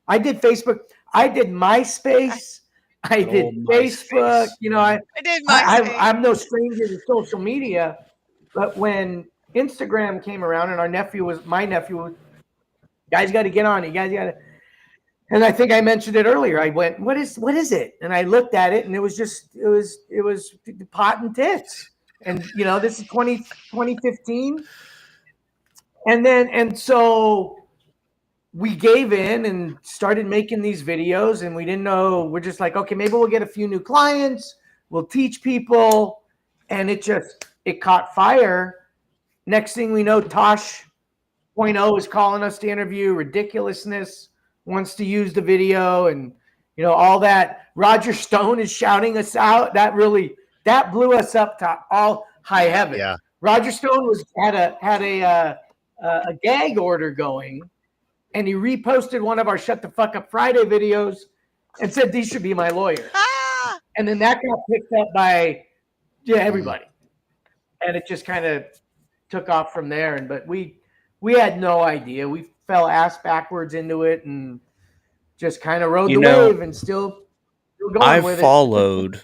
I did Facebook. I did MySpace. I Good did old Facebook. MySpace. I did MySpace. I'm no stranger to social media. But when Instagram came around, and my nephew was, guys got to get on it. You guys got to. And I think I mentioned it earlier. I went, what is it? And I looked at it, and it was pot and tits. And this is 2015. And so we gave in and started making these videos, and we didn't know. We're just like, okay, maybe we'll get a few new clients. We'll teach people. And it caught fire. Next thing we know, Tosh.0 is calling us to interview. Ridiculousness wants to use the video, and all that. Roger Stone is shouting us out. That blew us up to all high heaven. Yeah. Roger Stone had a gag order going, and he reposted one of our Shut the Fuck Up Friday videos and said these should be my lawyer. Ah! And then that got picked up by everybody. And it just kind of took off from there. But we had no idea. We fell ass backwards into it and just kind of rode the wave and still going with it. I followed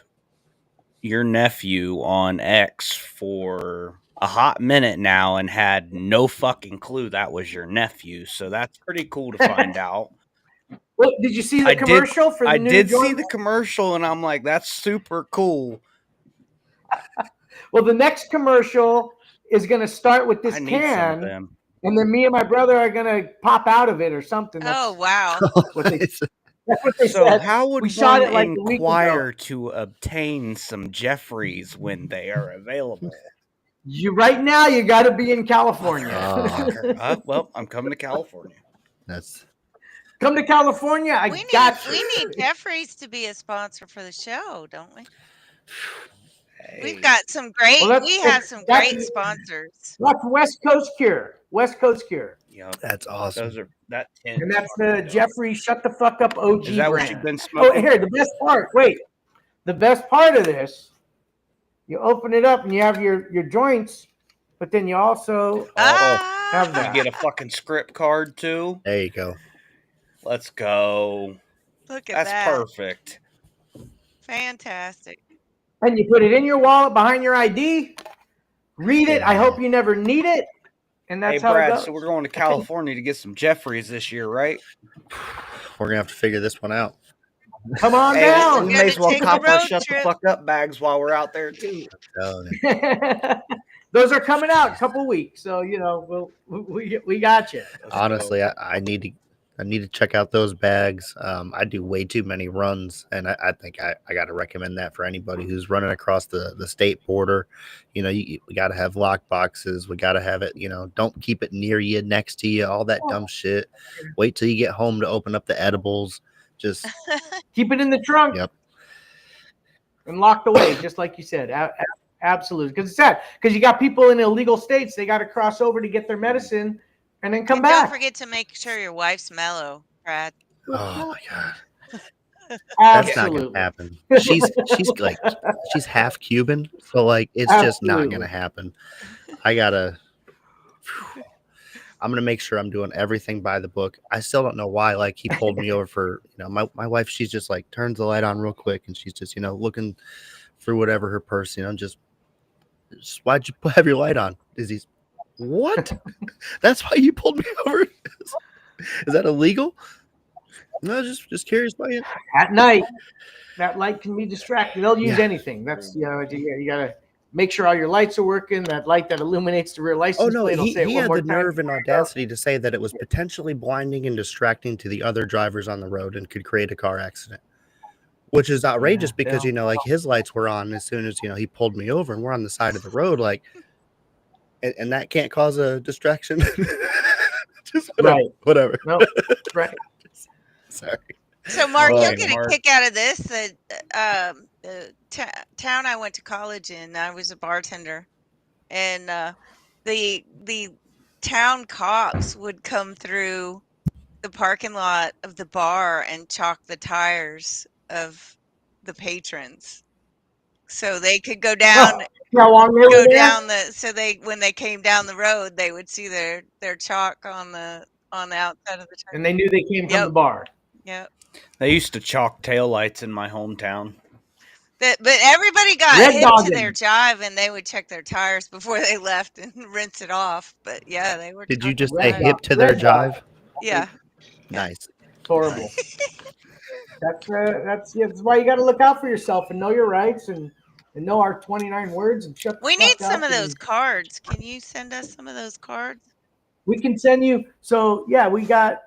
your nephew on X for a hot minute now and had no fucking clue that was your nephew. So that's pretty cool to find out. Well, did you see the commercial for the new? I did see the commercial, and I'm like, that's super cool. Well, the next commercial is going to start with this can, and then me and my brother are going to pop out of it or something. Oh, wow. That's what they So said. how would we shot it like inquire to obtain some Jeffries when they are available? Right now, you got to be in California. Well, I'm coming to California. Come to California. We need Jeffries to be a sponsor for the show, don't we? Hey. We've got some great. We have some great sponsors. That's West Coast Cure. West Coast Cure. Yeah, that's awesome. Those are and that's the Jeffrey Shut the Fuck Up OG Is that brand. what you've been smoking? Oh, here, the best part. Wait, the best part of this, you open it up and you have your joints, but then you also have that. You get a fucking script card too. There you go. Let's go. Look at that. That's perfect. Fantastic. And you put it in your wallet behind your ID. Read it. I hope you never need it. And that's how Brad, it goes. So we're going to California to get some Jeffries this year, right? We're gonna have to figure this one out. Come on down. We may as well cop our Shut the Fuck Up bags while we're out there too. Those are coming out a couple weeks, so we got you. Honestly, I need to check out those bags. I do way too many runs, and I think I got to recommend that for anybody who's running across the state border. We got to have lock boxes. We got to have it. Don't keep it near you, next to you, all that dumb shit. Wait till you get home to open up the edibles. Just keep it in the trunk. Yep. And locked away, just like you said. Absolutely, because it's sad. Because you got people in illegal states. They got to cross over to get their medicine. And then come back. Don't forget to make sure your wife's mellow, Brad. Oh my god, that's not gonna happen. She's half Cuban, so it's just not gonna happen. I'm gonna make sure I'm doing everything by the book. I still don't know why. He pulled me over for my wife. She's just turns the light on real quick, and she's just looking through whatever her purse. Just why'd you have your light on? What? That's why you pulled me over? Is that illegal? No, just curious by it. At night, that light can be distracting. They'll use anything. That's you gotta make sure all your lights are working. That light that illuminates the rear license plate. He had the nerve and audacity to say that it was potentially blinding and distracting to the other drivers on the road and could create a car accident. Which is outrageous because his lights were on as soon as he pulled me over, and we're on the side of the road and that can't cause a distraction. Just whatever. No, right. Sorry. So, Mark, you'll get a kick out of this. The town I went to college in, I was a bartender, and the town cops would come through the parking lot of the bar and chalk the tires of the patrons, so they could go down. When they came down the road, they would see their chalk on the outside of the tire. And they knew they came from the bar. Yep. They used to chalk taillights in my hometown. But everybody got hip to their jive, and they would check their tires before they left and rinse it off. But yeah, they were. Did you just say hip to their jive? Yeah. Nice. It's horrible. That's why you got to look out for yourself and know your rights and know our 29 words and shut the We fuck need some up of those cards. Can you send us some of those cards? We can send you. So yeah, we got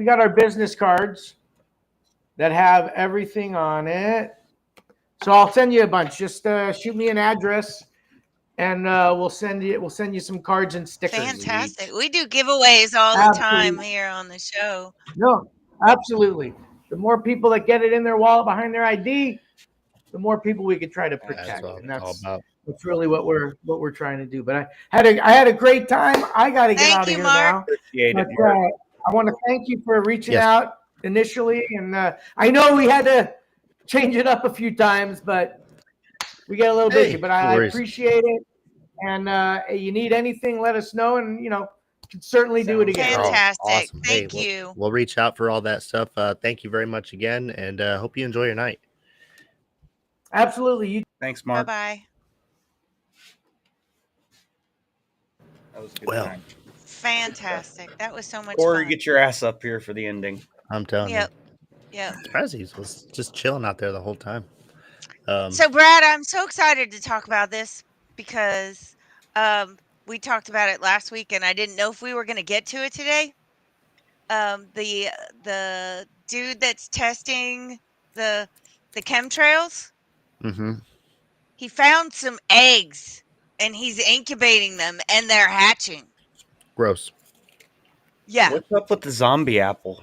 our business cards that have everything on it. So I'll send you a bunch. Just shoot me an address, and we'll send you some cards and stickers. Fantastic. We do giveaways all the time here on the show. No, absolutely. The more people that get it in their wallet behind their ID, the more people we could try to protect. That's really what we're trying to do. But I had a great time. I got to get out of here now. Appreciate it. I want to thank you for reaching Yes. out initially, and I know we had to change it up a few times, but we get a little busy. But no I worries. appreciate it, and you need anything, let us know, and can certainly do it again. Oh, Fantastic. awesome. Hey, Thank you. we'll reach out for all that stuff. Thank you very much again, and hope you enjoy your night. Absolutely. You Thanks, Bye Mark. bye. That was a good Well, time. Fantastic. That was so much Corey, fun. get your ass up here for the ending. I'm telling Yep. you, Yep. Prezzies was just chilling out there the whole time. So, Brad, I'm so excited to talk about this because we talked about it last week, and I didn't know if we were going to get to it today. The dude that's testing the chemtrails, Mm-hmm. he found some eggs, and he's incubating them, and they're hatching. Gross. Yeah. What's up with the zombie apple?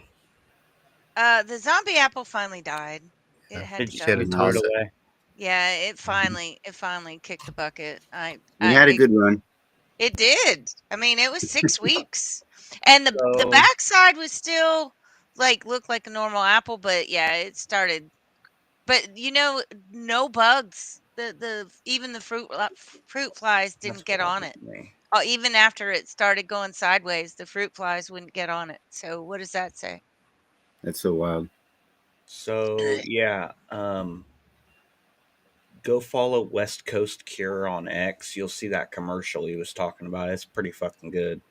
The zombie apple finally died. It had Did to you go. Should've throw it tossed it. away? Yeah, it finally kicked the bucket. We had a good run. It did. I mean, it was 6 weeks, and the So- backside was still looked like a normal apple, but yeah, it started. But no bugs. Even the fruit flies didn't That's get what on happened it. to me. Even after it started going sideways, the fruit flies wouldn't get on it. So what does that say? That's so wild. So yeah, go follow West Coast Cure on X. You'll see that commercial he was talking about. It's pretty fucking good.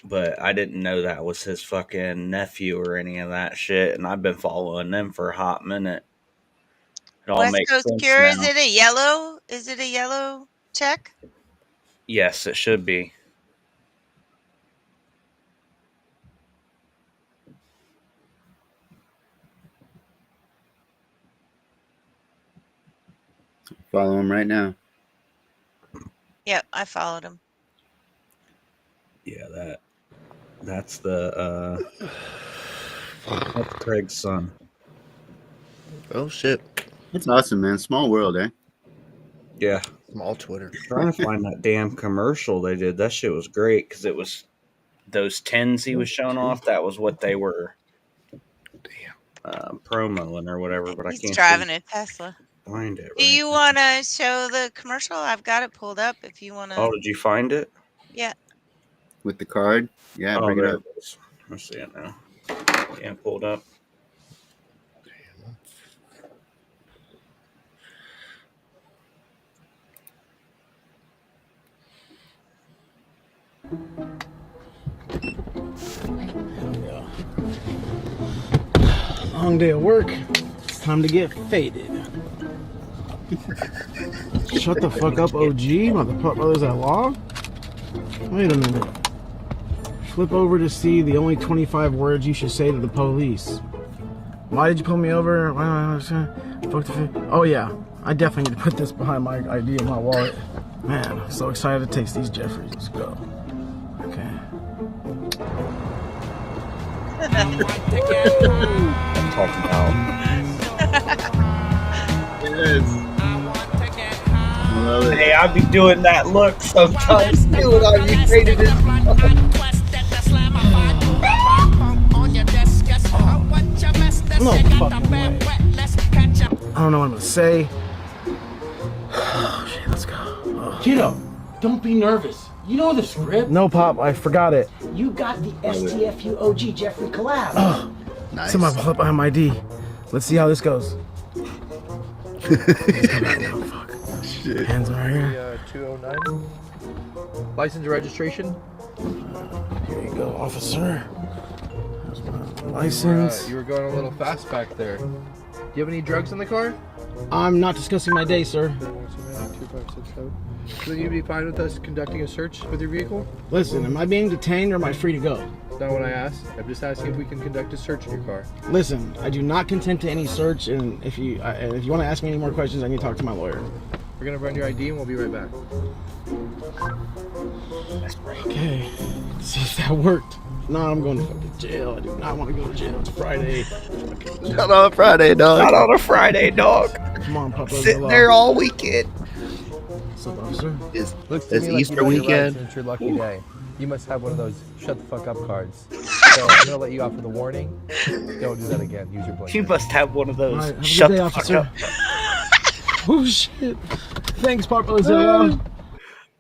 But I didn't know that was his fucking nephew or any of that shit, and I've been following them for a hot minute. It all West makes Coast sense Cure. now. Is it a yellow? Is it a yellow check? Yes, it should be. Follow him right now. Yep, I followed him. Yeah, that's the that's Craig's son. Oh shit. That's awesome, man. Small world, eh? Yeah, Small Twitter. trying to find that damn commercial they did. That shit was great because it was those tins he was showing off. That was what they were promoing or whatever. But I He's can't driving a Tesla. find it. Do Right you now. want to show the commercial? I've got it pulled up. If you want to. Oh, did you find it? Yeah. With the card. Yeah, Oh, bring it there up. it is. I see it now. Yeah, pulled up. Long day of work. It's time to get faded. Shut the fuck up, OG. Motherfucker, brothers at law. Wait a minute. Flip over to see the only 25 words you should say to the police. Why did you pull me over? Fuck the. Oh yeah, I definitely need to put this behind my ID in my wallet. Man, I'm so excited to taste these Jeffries. Let's go. Okay. I'm talking about. Hey, I be doing that look sometimes too when I be faded as No fucking way. I don't know what I'm gonna say. Oh shit, let's go. Oh. Kiddo, don't be nervous. You know the script. No, Pop, I forgot it. You got the STFU OG Jeffrey collab. Oh, Nice. it's in my wallet behind my ID. Let's see how this goes. Let's come back now. Fuck. Shit. Hands right here. 209. License and registration. Here you go, officer. Here's my license. You were going a little fast back there. Do you have any drugs in the car? I'm not discussing my day, sir. 2567. Will you be fine with us conducting a search with your vehicle? Listen, am I being detained or am I free to go? That's not what I asked. I'm just asking if we can conduct a search in your car. Listen, I do not consent to any search, and if you want to ask me any more questions, I need to talk to my lawyer. We're gonna run your ID and we'll be right back. Okay, let's see if that worked. No, I'm going to fucking jail. I do not want to go to jail. It's Friday. Not on a Friday, dog. Not on a Friday, dog. Come on, Papa. Sitting there all weekend. What's up, officer? It's Looks to me like Easter you know your rights weekend. and it's your lucky day. You must have one of those shut the fuck up cards. So I'm gonna let you off with a warning. Don't do that again. Use your blinker. You must have one of those. All right, have a Shut good day, the fuck officer. up. Oh shit! Thanks, Papa Lizelle.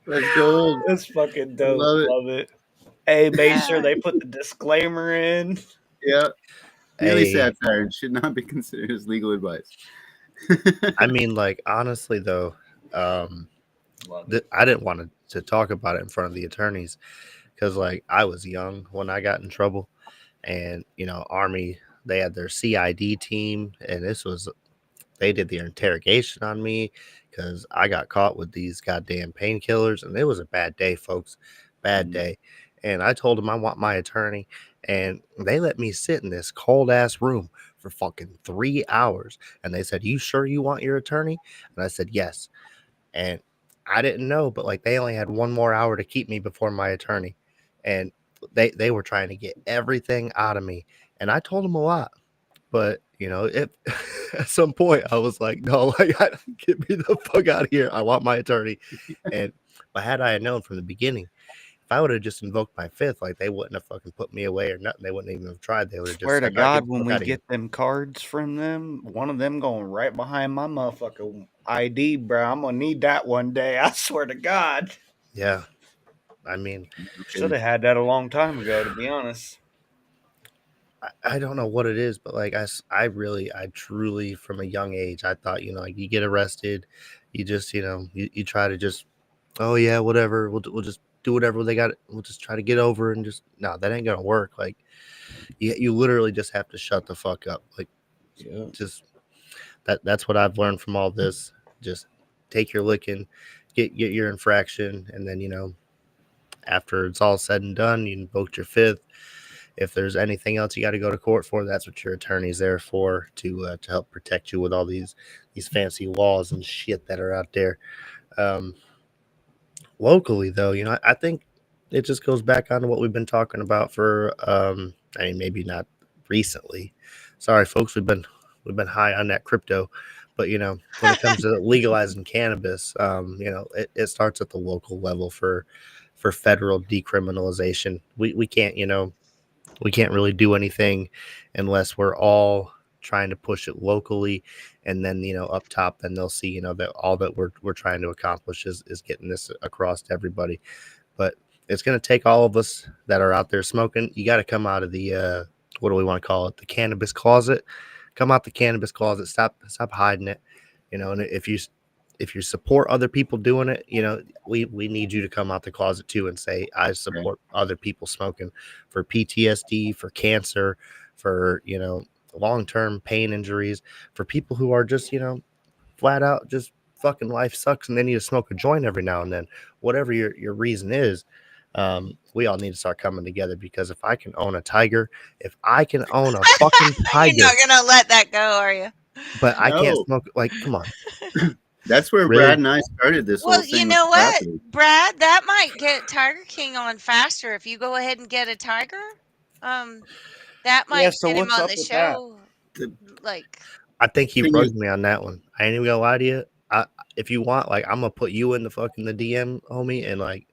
That's gold. That's fucking dope. Love it. Love it. Hey, make sure they put the disclaimer in. Yeah. Really Hey, satire and should not be considered as legal advice. I mean, like honestly though, Love it. I didn't want to talk about it in front of the attorneys because like I was young when I got in trouble, and Army, they had their CID team, and they did their interrogation on me because I got caught with these goddamn painkillers, and it was a bad day, folks, bad day. And I told them I want my attorney, and they let me sit in this cold ass room for fucking 3 hours, and they said, "You sure you want your attorney?" And I said, "Yes." And I didn't know, but like they only had one more hour to keep me before my attorney, and they were trying to get everything out of me, and I told them a lot, but if at some point I was like, no, like get me the fuck out of here, I want my attorney. And but had I known from the beginning, if I would have just invoked my fifth, like they wouldn't have fucking put me away or nothing. They wouldn't even have tried. They would have just Swear to said, "All right, God, get the when fuck we out of here." get them cards from them, one of them going right behind my motherfucking ID, bro. I'm gonna need that one day. I swear to God. Yeah, I mean, Should have had that a long time ago, to be honest. I don't know what it is, but like I truly, from a young age, I thought, like you get arrested, you just, you try to just, oh yeah, whatever, we'll just do whatever they got, we'll just try to get over, and just no, that ain't gonna work. Like you literally just have to shut the fuck up. Like just that's what I've learned from all this. Just take your licking, get your infraction, and then after it's all said and done, you invoked your fifth. If there's anything else you got to go to court for, that's what your attorney's there for, to help protect you with all these fancy laws and shit that are out there. Um, Locally, though, I think it just goes back on to what we've been talking about for. I mean, maybe not recently. Sorry, folks, we've been high on that crypto, but when it comes to legalizing cannabis, it starts at the local level for federal decriminalization. We can't we can't really do anything unless we're all trying to push it locally, and then up top, then they'll see that all that we're trying to accomplish is getting this across to everybody. But it's going to take all of us that are out there smoking. You got to come out of the what do we want to call it, the cannabis closet. Come out the cannabis closet. Stop hiding it. And if you support other people doing it, we need you to come out the closet too and say, I support other people smoking for PTSD, for cancer, for, long-term pain injuries, for people who are just, flat out just fucking life sucks and they need to smoke a joint every now and then. Whatever your reason is, we all need to start coming together, because if I can own a tiger, if I can own a fucking tiger, You're not gonna let that go, are you? but I can't No. smoke, like, come on. That's where Really? Brad and I started this Well, whole thing. you with know the what, property. Brad? That might get Tiger King on faster if you go ahead and get a tiger. That Yeah, might so get him what's on up the with that? show. Like, I think he Thing bugged is- me on that one. I ain't even gonna lie to you. If you want, like, I'm gonna put you in the DM, homie, and like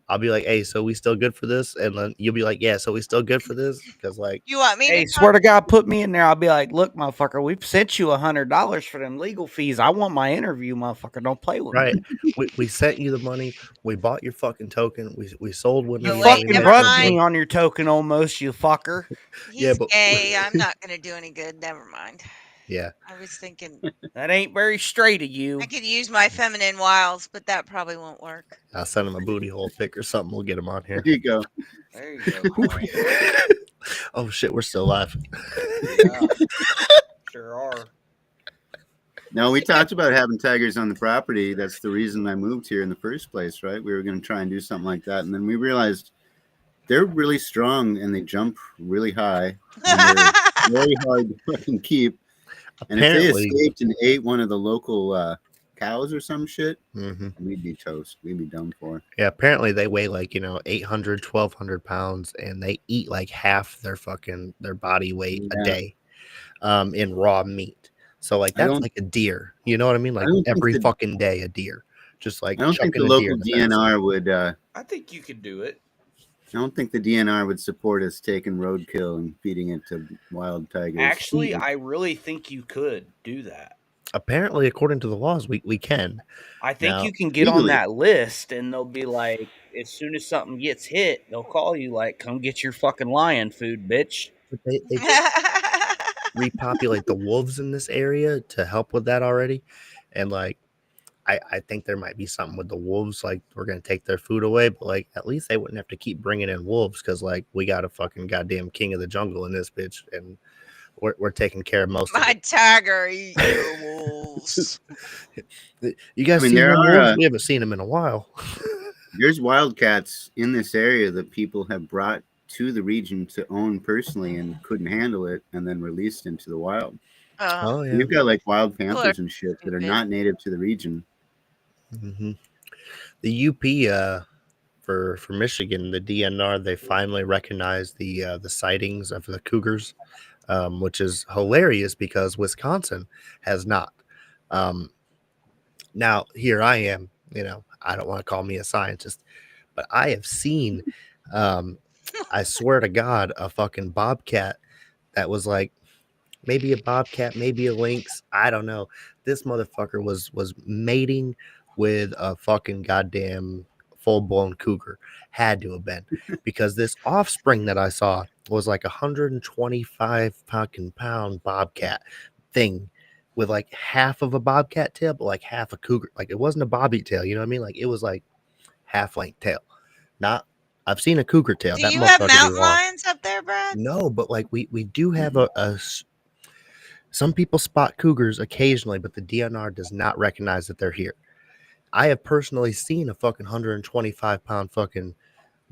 I'll be like, hey, so we still good for this? And then you'll be like, yeah, so we still good for this? Because like, you want me Hey, to swear talk? to God, put me in there. I'll be like, look, motherfucker, we've sent you $100 for them legal fees. I want my interview, motherfucker. Don't play with right, me. we sent you the money, we bought your fucking token, we sold women, You Oh, we wait, fucking made never sure rubbed me mind. on your token almost, you fucker. yeah, He's but gay. I'm not gonna do any good. Never mind. yeah, I was thinking That ain't very straight of you. I could use my feminine wiles, but that probably won't work. I'll send him a booty hole pic or something. We'll get him on here. There you go. There you go. Oh shit, we're still live. Yeah, sure are. No, we talked about having tigers on the property. That's the reason I moved here in the first place, right? We were going to try and do something like that. And then we realized they're really strong and they jump really high and they're very hard to fucking keep. And if they Apparently, escaped and ate one of the local cows or some shit, mhm. we'd be toast. We'd be done for. Yeah, apparently they weigh like 800, 1,200 pounds, and they eat like half their body weight a Yeah. day, in raw meat. So like I that's don't- like a deer. You know what I mean? Like don't think every the- fucking day a deer. Just like I don't think the chucking a deer local in the face. DNR would. I think you could do it. I don't think the DNR would support us taking roadkill and feeding it to wild tigers. Actually, I really think you could do that. Apparently, according to the laws, we can. I think Now, you can get on legally. that list, and they'll be like, as soon as something gets hit, they'll call you like, "Come get your fucking lion food, bitch." but they repopulate the wolves in this area to help with that already, and like I think there might be something with the wolves, like we're gonna take their food away, but like at least they wouldn't have to keep bringing in wolves because like we got a fucking goddamn king of the jungle in this bitch, and we're taking care of most of My it. tiger eat your wolves. You guys I mean, seen there them are wolves? We haven't seen them in a while. there's wildcats in this area that people have brought to the region to own personally and couldn't handle it, and then released into the wild. Oh, Oh yeah. We've got like wild people are panthers and shit that are stupid. not native to the region. hmm The UP for Michigan, the DNR, they finally recognized the sightings of the cougars, which is hilarious because Wisconsin has not. Um, Now here I am, I don't want to call me a scientist, but I have seen, um, I swear to God, a fucking bobcat that was like maybe a bobcat, maybe a lynx. I don't know. This motherfucker was mating with a fucking goddamn full blown cougar. Had to have been because this offspring that I saw was like 125 fucking pound bobcat thing with like half of a bobcat tail, but like half a cougar. Like it wasn't a bobby tail, you know what I mean? Like it was like half length tail. Not I've seen a cougar tail. Do That you have motherfucker be mountain long. lions up there, Brad? No, but like we do have some people spot cougars occasionally, but the DNR does not recognize that they're here. I have personally seen a fucking 125-pound fucking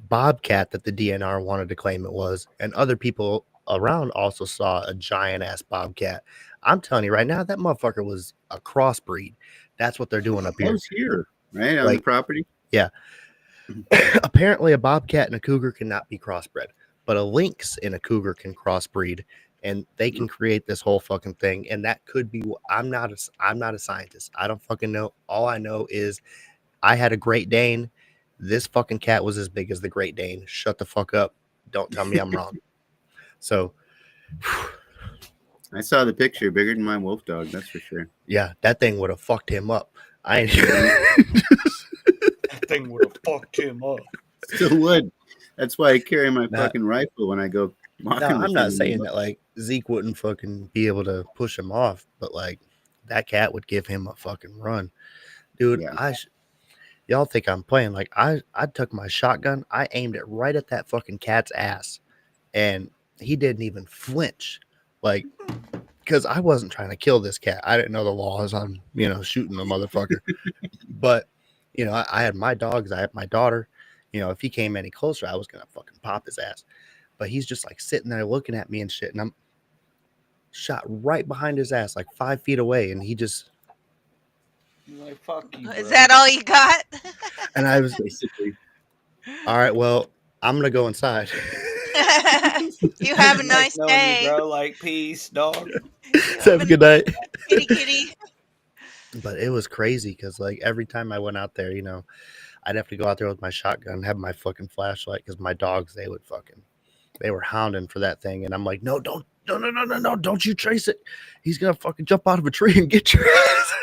bobcat that the DNR wanted to claim it was, and other people around also saw a giant ass bobcat. I'm telling you right now, that motherfucker was a crossbreed. That's what they're doing up I here. was here, right, on the Like, property. yeah, apparently a bobcat and a cougar cannot be crossbred, but a lynx and a cougar can crossbreed, and they can create this whole fucking thing. And that could be. I'm not a scientist. I don't fucking know. All I know is I had a Great Dane. This fucking cat was as big as the Great Dane. Shut the fuck up. Don't tell me I'm wrong. So, I saw the picture, bigger than my wolf dog, that's for sure. yeah, that thing would have fucked him up. I ain't. That thing would have fucked him up. Still would. That's why I carry my Nah. fucking rifle when I go walking. No, with I'm not him. saying that like Zeke wouldn't fucking be able to push him off, but like that cat would give him a fucking run, dude. Yeah. Y'all think I'm playing? Like I took my shotgun, I aimed it right at that fucking cat's ass, and he didn't even flinch, like because I wasn't trying to kill this cat. I didn't know the laws on shooting the motherfucker, but I had my dogs, I had my daughter. If he came any closer, I was gonna fucking pop his ass. But he's just like sitting there looking at me and shit, and I'm shot right behind his ass, like 5 feet away, and he just. Like, fuck you, Is bro. that all you got? And I was Basically. all right. Well, I'm gonna go inside. You have a Nice nice knowing you, day. bro. Like, peace, dog. Have a good night. Kitty, kitty. But it was crazy because like every time I went out there, I'd have to go out there with my shotgun, have my fucking flashlight because my dogs they were hounding for that thing, and I'm like, no, don't you chase it. He's gonna fucking jump out of a tree and get your ass.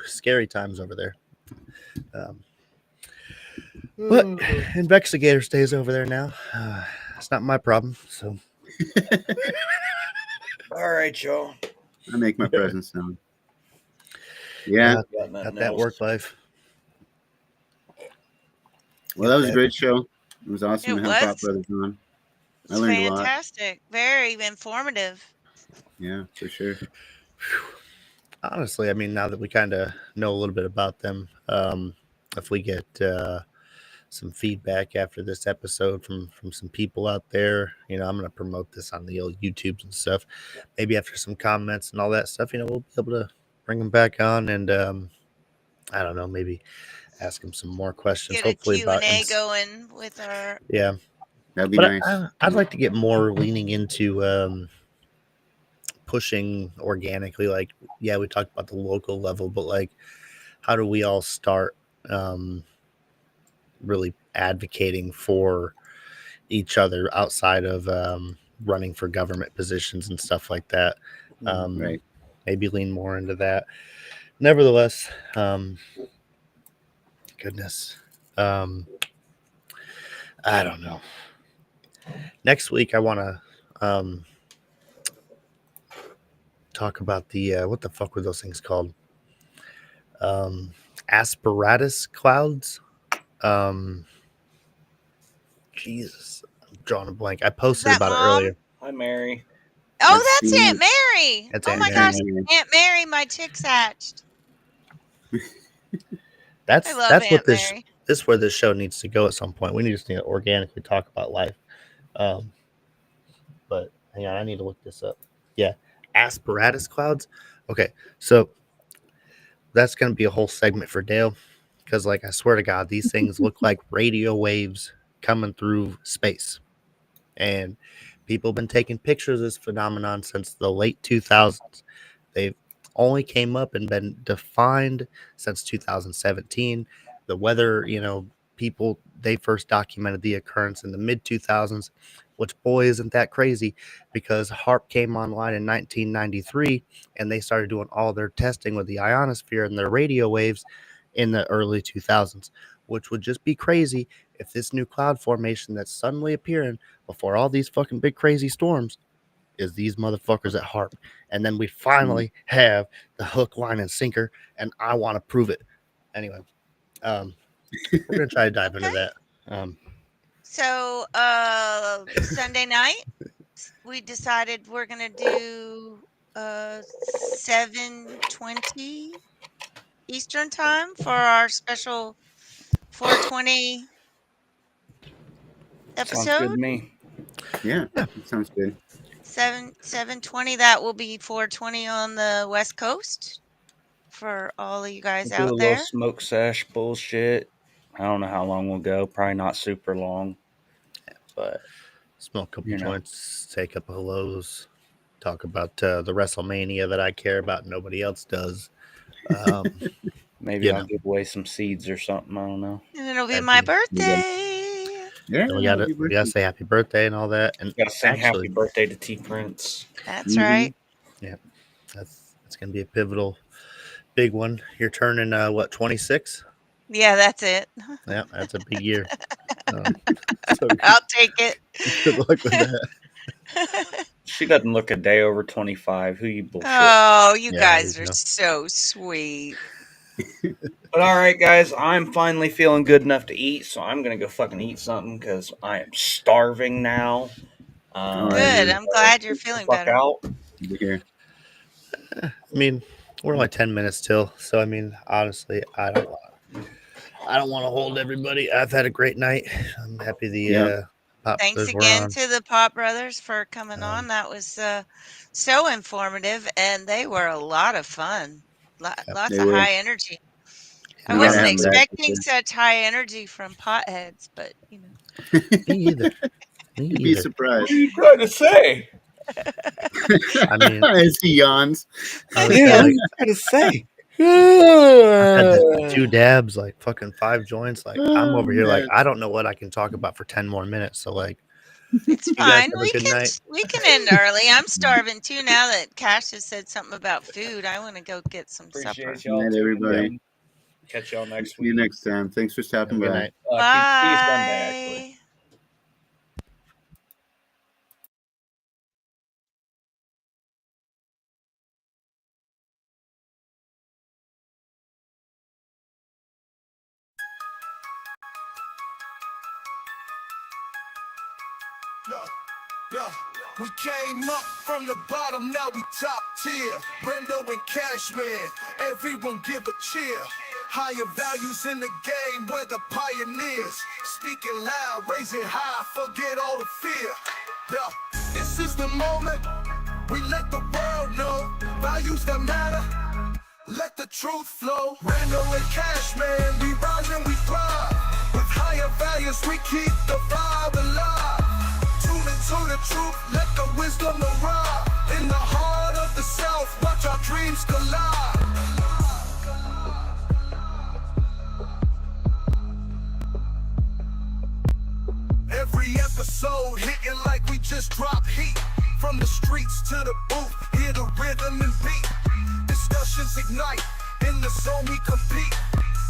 Scary times over there. But Investigator stays over there now. It's not my problem. So, All right, y'all. I make my presence known. Yeah. Got that work life. Well, that was a great show. It was awesome It to have Pop was. Brothers on. I It's learned a lot. fantastic. Very informative. Yeah, for sure. Honestly, I mean, now that we kind of know a little bit about them, if we get some feedback after this episode from some people out there, I'm going to promote this on the old YouTubes and stuff. Maybe after some comments and all that stuff, we'll be able to bring them back on and I don't know, maybe ask them some more questions. Get a Hopefully Q&A going with our. Yeah, that'd be but nice. I'd like to get more leaning into pushing organically. Like, yeah, we talked about the local level, but like, how do we all start really advocating for each other outside of running for government positions and stuff like that. Right. Maybe lean more into that. Nevertheless, goodness, I don't know. Next week, I want to talk about the what the fuck were those things called? Asperatus clouds. Jesus, I'm drawing a blank. I Is posted that about it Mom? earlier. Hi, Mary. Oh, That's that's the Aunt Mary. That's Oh Aunt my Mary. gosh, Aunt Mary, my chick's hatched. I love That's what Aunt this Mary. this is where this show needs to go at some point. We just need to organically talk about life. Um, but hang on, I need to look this up. Yeah, asperatus clouds. Okay, so that's going to be a whole segment for Dale because, like, I swear to God, these things look like radio waves coming through space, and people have been taking pictures of this phenomenon since the late 2000s. They've only came up and been defined since 2017. The weather, people, they first documented the occurrence in the mid 2000s, which, boy, isn't that crazy, because HARP came online in 1993 and they started doing all their testing with the ionosphere and their radio waves in the early 2000s, which would just be crazy if this new cloud formation that's suddenly appearing before all these fucking big crazy storms is these motherfuckers at HARP. And then we finally have the hook, line, and sinker, and I want to prove it. Anyway, we're gonna try to dive into that. So Sunday night, we decided we're gonna do 7:20 Eastern time for our special 420 Sounds good to episode. me. Yeah, that sounds good. 7:20. That will be 420 on the West Coast for all of you guys We'll do a out little there. smoke sesh bullshit. I don't know how long we'll go. Probably not super long. But Smoke a couple You know. joints, take up hellos, talk about the WrestleMania that I care about, nobody else does. maybe You I'll know. give away some seeds or something. I don't know. And it'll be That'd my be- birthday. Yeah, we happy gotta birthday. say happy birthday and all that. And Gotta sing happy actually, birthday to T Prince. That's right. that's gonna be a pivotal, big one. You're turning 26? Yeah, that's it. Yeah, that's a big year. So I'll take it. good luck with that. She doesn't look a day over 25. Who you bullshit? Oh, you Yeah, guys you are know. so sweet. But all right, guys, I'm finally feeling good enough to eat, so I'm gonna go fucking eat something because I am starving now. All right, Good. man. I'm glad you're Get the feeling fuck better. out. Good to hear. I mean, we're only 10 minutes till, so I mean, honestly, I don't want to hold everybody. I've had a great night. I'm happy the Yeah. Pop Thanks Brothers were again on. to the Pop Brothers for coming on. That was so informative, and they were a lot of fun. Lots They of were. high energy. I We gotta wasn't have them back for expecting sure. such high energy from potheads, but you know. Me either. Me You'd be either. surprised. What are you trying to say? I mean, As he yawns. I was Yeah, what are like, you trying to say? I had the 2 dabs, like fucking 5 joints. Like, I'm over here, like, man. I don't know what I can talk about for 10 more minutes. So, like, It's you guys fine. have a good night. We can end early. I'm starving too now that Cash has said something about food. I want to go get some supper. Appreciate Good y'all. night, tuning everybody. in. Catch y'all next See you week. next time. Thanks for Have a stopping good by. night. See you Sunday, actually. Bye. Yeah, we came up from the bottom, now we top tier. Brendo and Cashman, everyone give a cheer. Higher values in the game, we're the pioneers. Speaking loud, raising high, forget all the fear. Yeah, this is the moment, we let the world know. Values that matter, let the truth flow. Brendo and Cashman, we rise and we thrive. With higher values, we keep the vibe alive. To the truth, let the wisdom arrive. In the heart of the South, watch our dreams collide. From the streets to the booth, hear the rhythm and beat. Discussions ignite, in the zone we compete.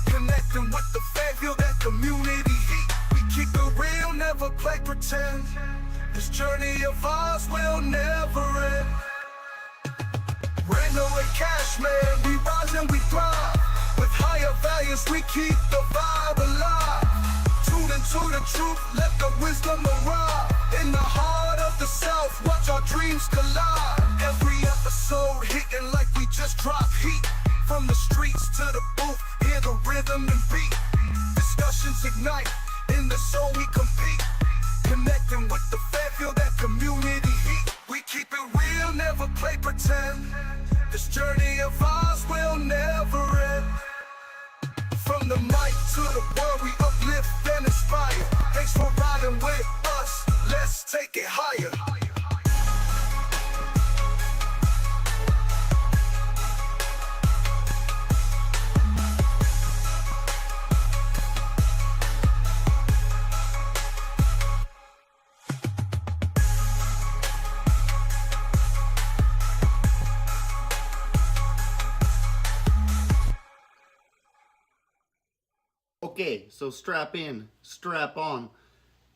Connecting with the fan, feel that community heat. We keep it real, never play pretend. This journey of ours will never end. Randall and Cash, man, we rise and we thrive. With higher values, we keep the vibe alive. Tuned into the truth, let the wisdom arrive. In the heart of the South, watch our dreams collide. Every episode hitting like we just dropped heat. From the streets to the booth, hear the rhythm and beat. Discussions ignite, in the soul we compete. Connecting with the fan, feel that community heat. We keep it real, never play pretend. This journey of ours will never end. From the mic to the world, we uplift and inspire. Thanks for riding with us, let's take it higher. Okay, so strap in, strap on.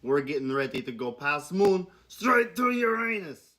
We're getting ready to go past moon, straight to Uranus.